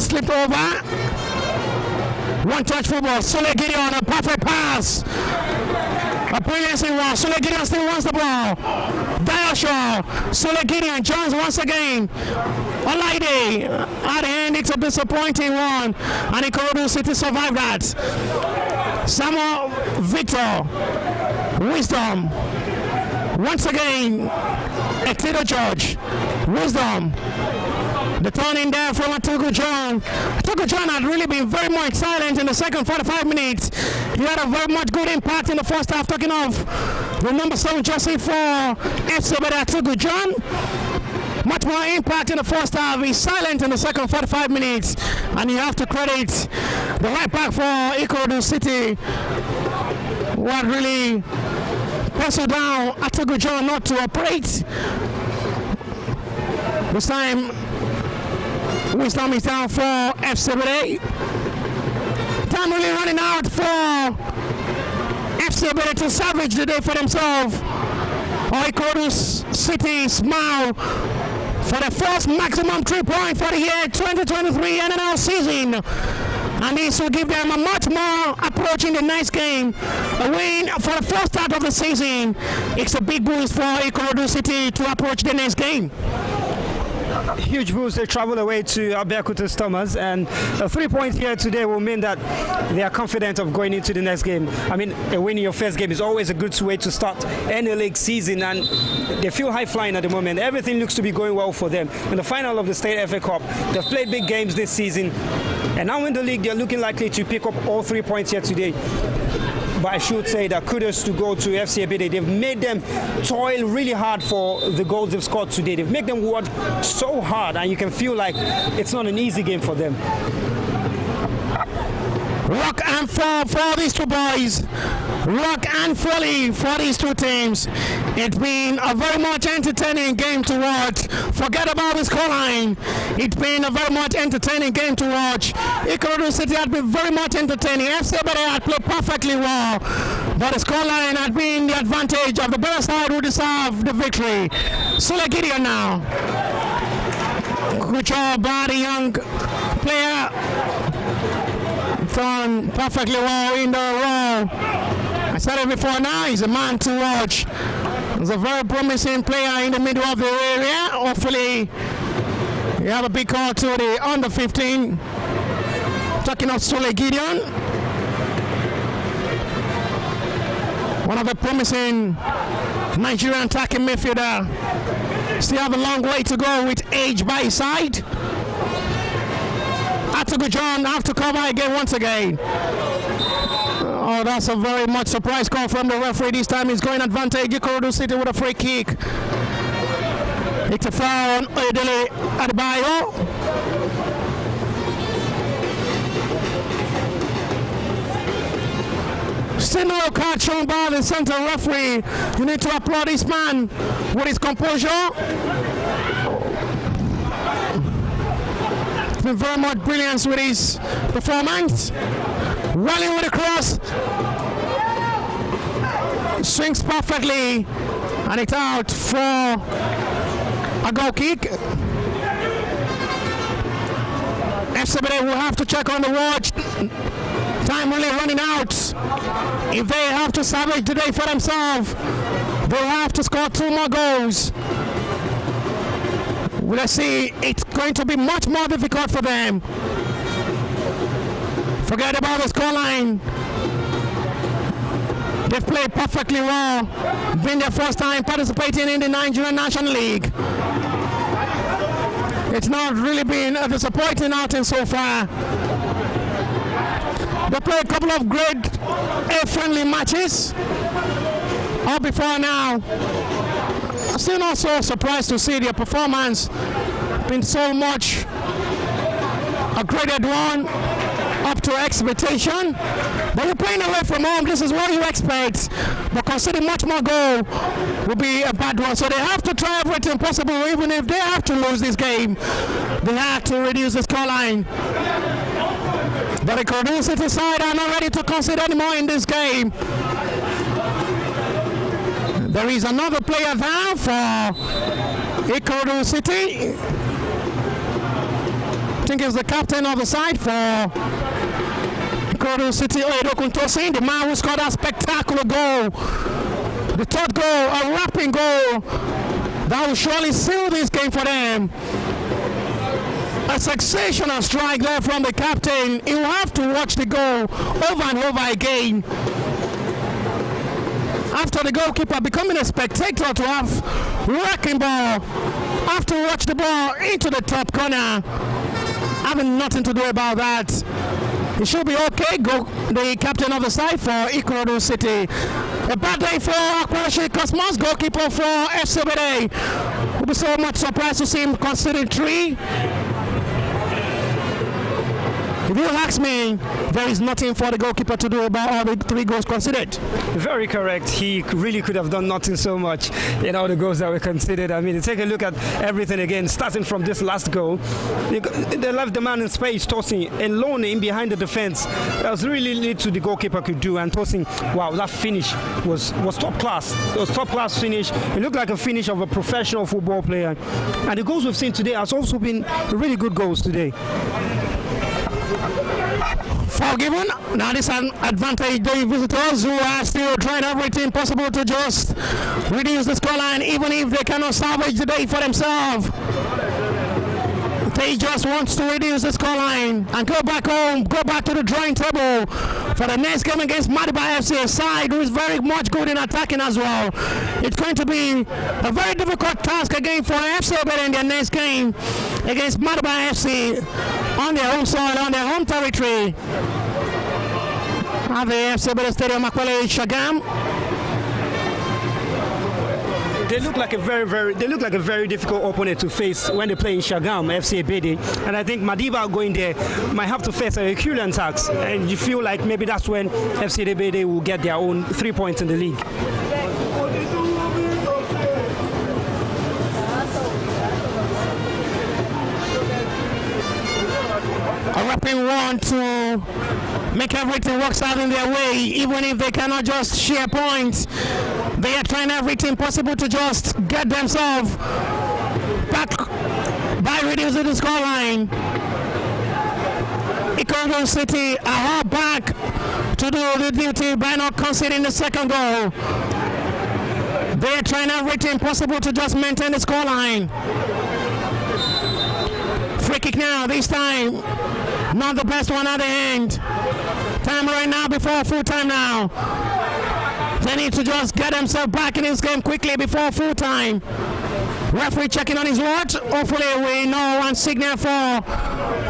Slip over. One touch football. Sule Gideon, a perfect pass. A brilliant one. Sule Gideon still wants the ball. Diashaw. Sule Gideon joins once again. Olaide. At the end, it's a disappointing one. And Ikorodu City survived that. Samuel Victor. Wisdom. Once again, Ektito George. Wisdom. The turn in there from Atugu John. Atugu John had really been very much silent in the second 45 minutes. He had a very much good impact in the first half, talking of the number 7 jersey for FC Ebedei Atugu John. Much more impact in the first half. He's silent in the second 45 minutes. And you have to credit the right back for Ikorodu City, who had really penciled down Atugu John not to operate. This time, Wisdom is down for FC Ebedei. Time really running out for FC Ebedei to salvage the day for themselves. Ikorodu City smile for the first maximum 3 point for the year 2023 NNL season. And this will give them a much more approach in the next game. A win for the first start of the season. It's a big boost for Ikorodu City to approach the next game. Huge boost. They travel away to Abeokuta Stormers, and a 3 point here today will mean that they are confident of going into the next game. I mean, a win in your first game is always a good way to start any league season, and they feel high flying at the moment. Everything looks to be going well for them. In the final of the State FA Cup, they've played big games this season, and now in the league, they're looking likely to pick up all 3 points here today. But I should say that kudos to go to FC Ebedei. They've made them toil really hard for the goals they've scored today. They've made them work so hard, and you can feel like it's not an easy game for them. Rock and fall for these two boys. Rock and folly for these two teams. It's been a very much entertaining game to watch. Forget about the scoreline. It's been a very much entertaining game to watch. Ikorodu City had been very much entertaining. FC Ebedei had played perfectly well, but the scoreline had been the advantage of the better side who deserved the victory. Sule Gideon now. Good job by the young player. Done perfectly well in the role. I said it before now, he's a man to watch. He's a very promising player in the middle of the area. Hopefully, you have a big call to the under 15. Talking of Sule Gideon. One of the promising Nigerian attacking midfielder. Still have a long way to go with age by his side. Atugu John have to cover again once again. Oh, that's a very much surprise call from the referee. This time he's going advantage. Ikorodu City with a free kick. It's a foul on Oyedele Adebayo. Still no card shown by the center referee. You need to applaud this man with his composure. Been very much brilliant with his performance. Running with a cross. Swings perfectly. And it's out for a goal kick. FC Ebedei will have to check on the watch. Time really running out. If they have to salvage the day for themselves, they'll have to score 2 more goals. Let's see, it's going to be much more difficult for them. Forget about the scoreline. They've played perfectly well. Been their first time participating in the Nigerian National League. It's not really been a disappointing outing so far. They played a couple of great A-friendly matches. All before now. I'm still not so surprised to see their performance been so much a graded one, up to expectation. But you're playing away from home. This is what you expect. But considering much more goal will be a bad one. So they have to try everything possible. Even if they have to lose this game, they have to reduce the scoreline. But the Ikorodu City side are not ready to concede anymore in this game. There is another player there for Ikorodu City. I think it's the captain of the side for Ikorodu City, Oedo Kuntosin, the man who scored that spectacular goal. The third goal, a wrapping goal that will surely seal this game for them. A sensational strike there from the captain. He will have to watch the goal over and over again. After the goalkeeper becoming a spectator to have wrecking ball, have to watch the ball into the top corner, having nothing to do about that. It should be okay. Go the captain of the side for Ikorodu City. A bad day for Akwashi Cosmos, goalkeeper for FC Ebedei. We'll be so much surprised to see him conceding 3. If you ask me, there is nothing for the goalkeeper to do about all the 3 goals conceded. Very correct. He really could have done nothing so much in all the goals that were conceded. I mean, take a look at everything again, starting from this last goal. They left the man in space, Tosin, alone in behind the defense. That was really little the goalkeeper could do. And Tosin, wow, that finish was top class. It was top class finish. It looked like a finish of a professional football player. And the goals we've seen today has also been really good goals today. Foul given. Now this is an advantage. The visitors who are still trying everything possible to just reduce the scoreline, even if they cannot salvage the day for themselves. They just want to reduce the scoreline and go back home, go back to the drawing table for the next game against Matchday FC, a side who is very much good in attacking as well. It's going to be a very difficult task again for FC Ebedei in their next game against Matchday FC on their home soil, on their home territory at the FC Ebedei Stadium, Akwele Shagam. They look like a very difficult opponent to face when they play in Shagam, FC Ebedei. And I think Madiba going there might have to face a Herculean task. And you feel like maybe that's when FC Ebedei will get their own 3 points in the league. A wrapping one to make everything work out in their way, even if they cannot just share points. They are trying everything possible to just get themselves back by reducing the scoreline. Ikorodu City are back to do the duty by not conceding the second goal. They are trying everything possible to just maintain the scoreline. Free kick now, this time. Not the best one at the end. Time right now before full time now. They need to just get themselves back in this game quickly before full time. Referee checking on his watch. Hopefully we know one signal for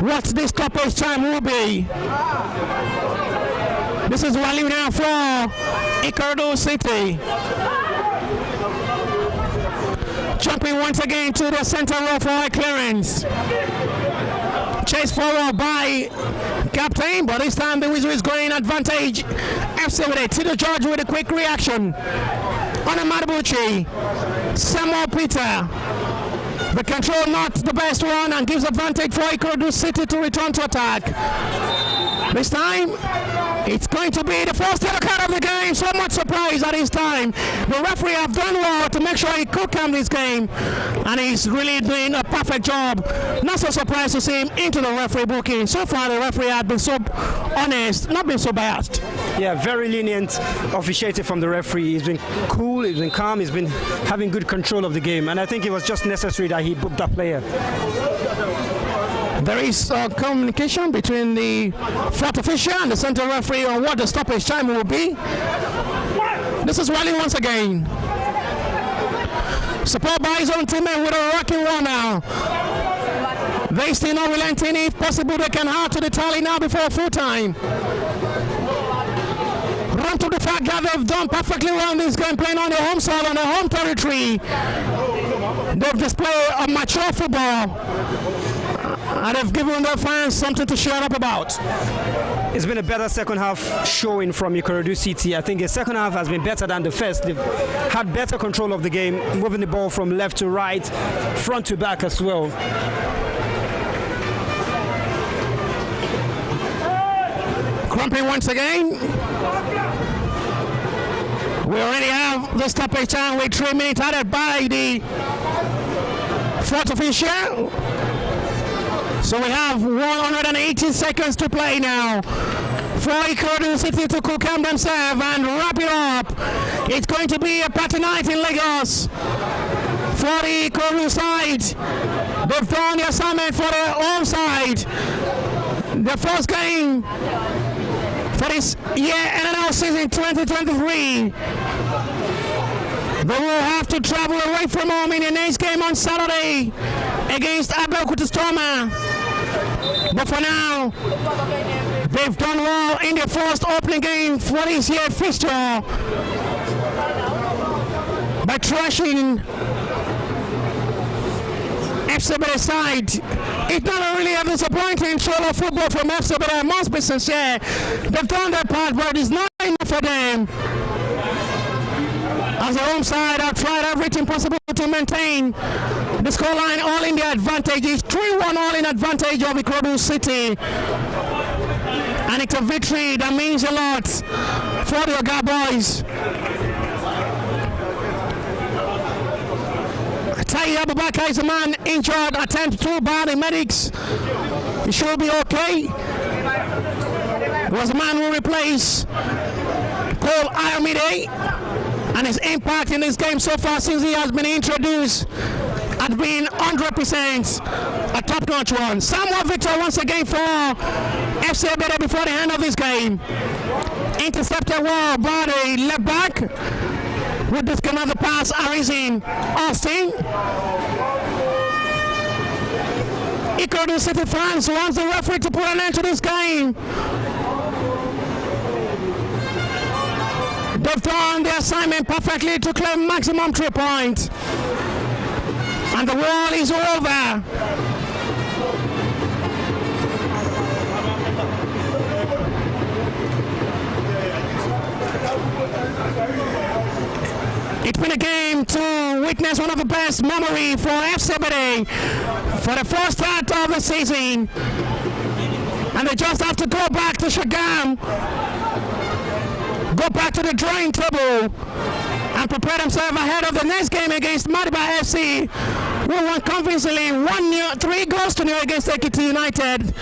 what this stoppage time will be. This is Wali now for Ikorodu City. Jumping once again to the center row for a clearance. Chase forward by captain, but this time the Wizard is going advantage. FC Ebedei to the judge with a quick reaction on a Madabuchi. Samuel Peter. The control not the best one and gives advantage for Ikorodu City to return to attack. This time it's going to be the first yellow card of the game. So much surprise at this time. The referee have done well to make sure he could calm this game, and he's really doing a perfect job. Not so surprised to see him into the referee booking. So far the referee had been so honest, not been so biased. Yeah, very lenient officiating from the referee. He's been cool, he's been calm, he's been having good control of the game, and I think it was just necessary that he booked that player. There is communication between the fourth official and the center referee on what the stoppage time will be. This is Wally once again. Support by his own teammate with a rocking one now. They still not relenting. If possible, they can hard to the tally now before full time. Run to of the fact that they've done perfectly well in this game, playing on their home soil, on their home territory. They've displayed a mature football, and they've given their fans something to shut up about. It's been a better second half showing from Ikorodu City. I think the second half has been better than the first. They've had better control of the game, moving the ball from left to right, front to back as well. Crumping once again. We already have the stoppage time with 3 minutes added by the fourth official. So we have 180 seconds to play now for Ikorodu City to cook them themselves and wrap it up. It's going to be a party night in Lagos for the Ikorodu side. They've done the assignment for their own side. The first game for this year NNL season 2023. They will have to travel away from home in the next game on Saturday against Abeokuta Stormer. But for now, they've done well in their first opening game for this year fixture by trashing FC Ebedei side. It's not really a disappointing show of football from FC Ebedei, I must be sincere. They've done their part, but it's not enough for them. As a home side, I've tried everything possible to maintain the scoreline all in their advantage. It's 3-1 all in advantage of Ikorodu City. And it's a victory that means a lot for the Oga boys. Tai Abubakar is a man injured, attended to by the medics. He should be okay. He was a man who replaced Paul Ayomide, and his impact in this game so far since he has been introduced has been 100% a top-notch one. Samuel Victor once again for FC Ebedei before the end of this game. Intercepted well by the left back. With this another pass, Arizin Austin. Ikorodu City fans wants the referee to put an end to this game. They've done the assignment perfectly to claim maximum 3 points. And the war is over. It's been a game to witness one of the best memories for FC Ebedei for the first start of the season. And they just have to go back to Shagam, go back to the drawing table and prepare themselves ahead of the next game against Matchday FC, who won convincingly 3 goals to 0 against Ekiti United.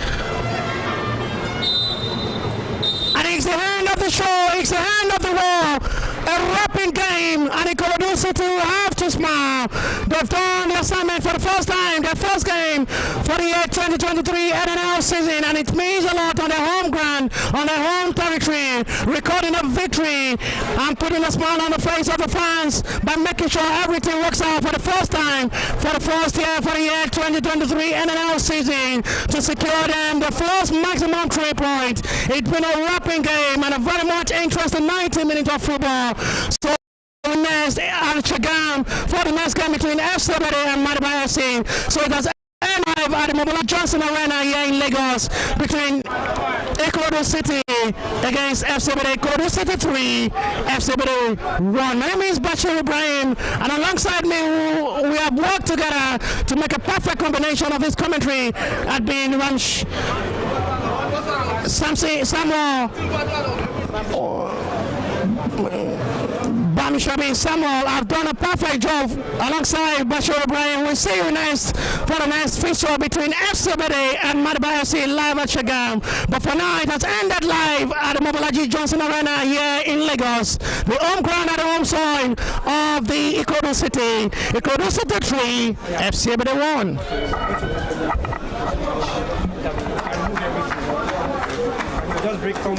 And it's the hand of the show, it's the hand of the war. A rapping game, and Ikorodu City have to smile. They've done the assignment for the first time, their first game for the year 2023 NNL season, and it means a lot on their home ground, on their home territory, recording a victory and putting a smile on the face of the fans by making sure everything works out for the first time, for the first year for the year 2023 NNL season, to secure them the first maximum 3 points. It's been a rapping game and a very much interesting 90 minutes of football. So next at Chagam for the next game between FC Ebedei and Matchday FC. So it has live at the Mobile Johnson Arena here in Lagos between Ikorodu City against FC Ebedei. Ikorodu City 3, FC Ebedei 1. My name is Bashir Ibrahim, and alongside me we have worked together to make a perfect combination of this commentary at being Ramsh Samuel Bamishabi Samuel have done a perfect job alongside Bashir Ibrahim. We'll see you next for the next fixture between FC Ebedei and Matchday FC live at Shagam. But for now, it has ended live at the Mobile Johnson Arena here in Lagos, the home ground at the home soil of the Ikorodu City. Ikorodu City 3, FC Ebedei 1. Just break home.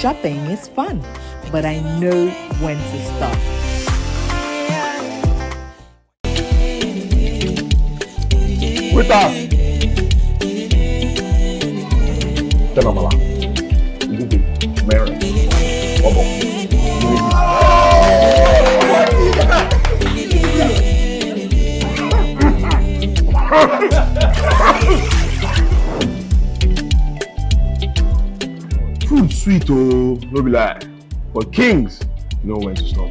Shopping is fun, but I know when to stop. Waiter! Tenamala. Good day. Mary. Bobo. Food sweet, oh, no be lie. But kings know when to stop.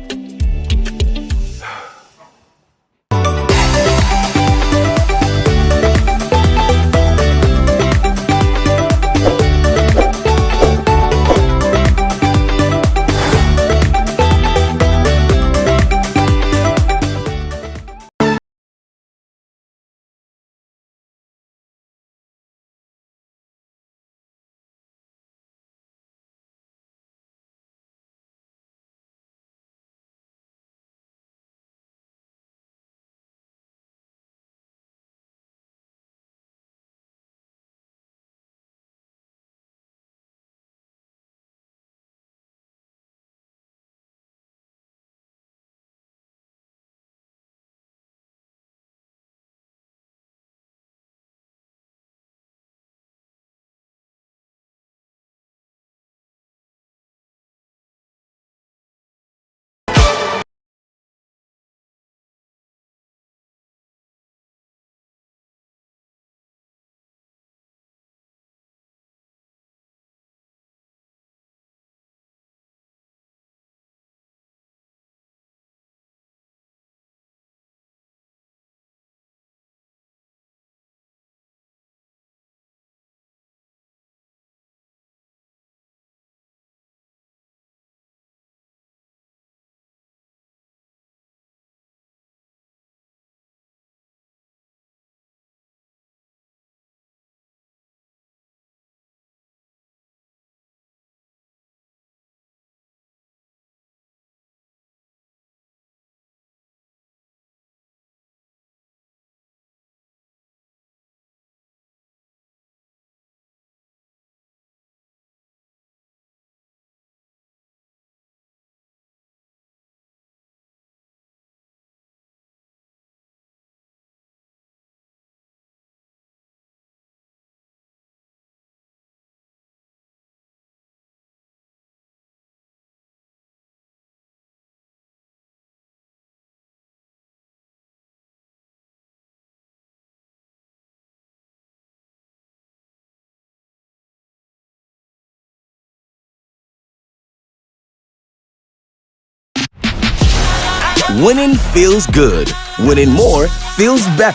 Winning feels good. Winning more feels better.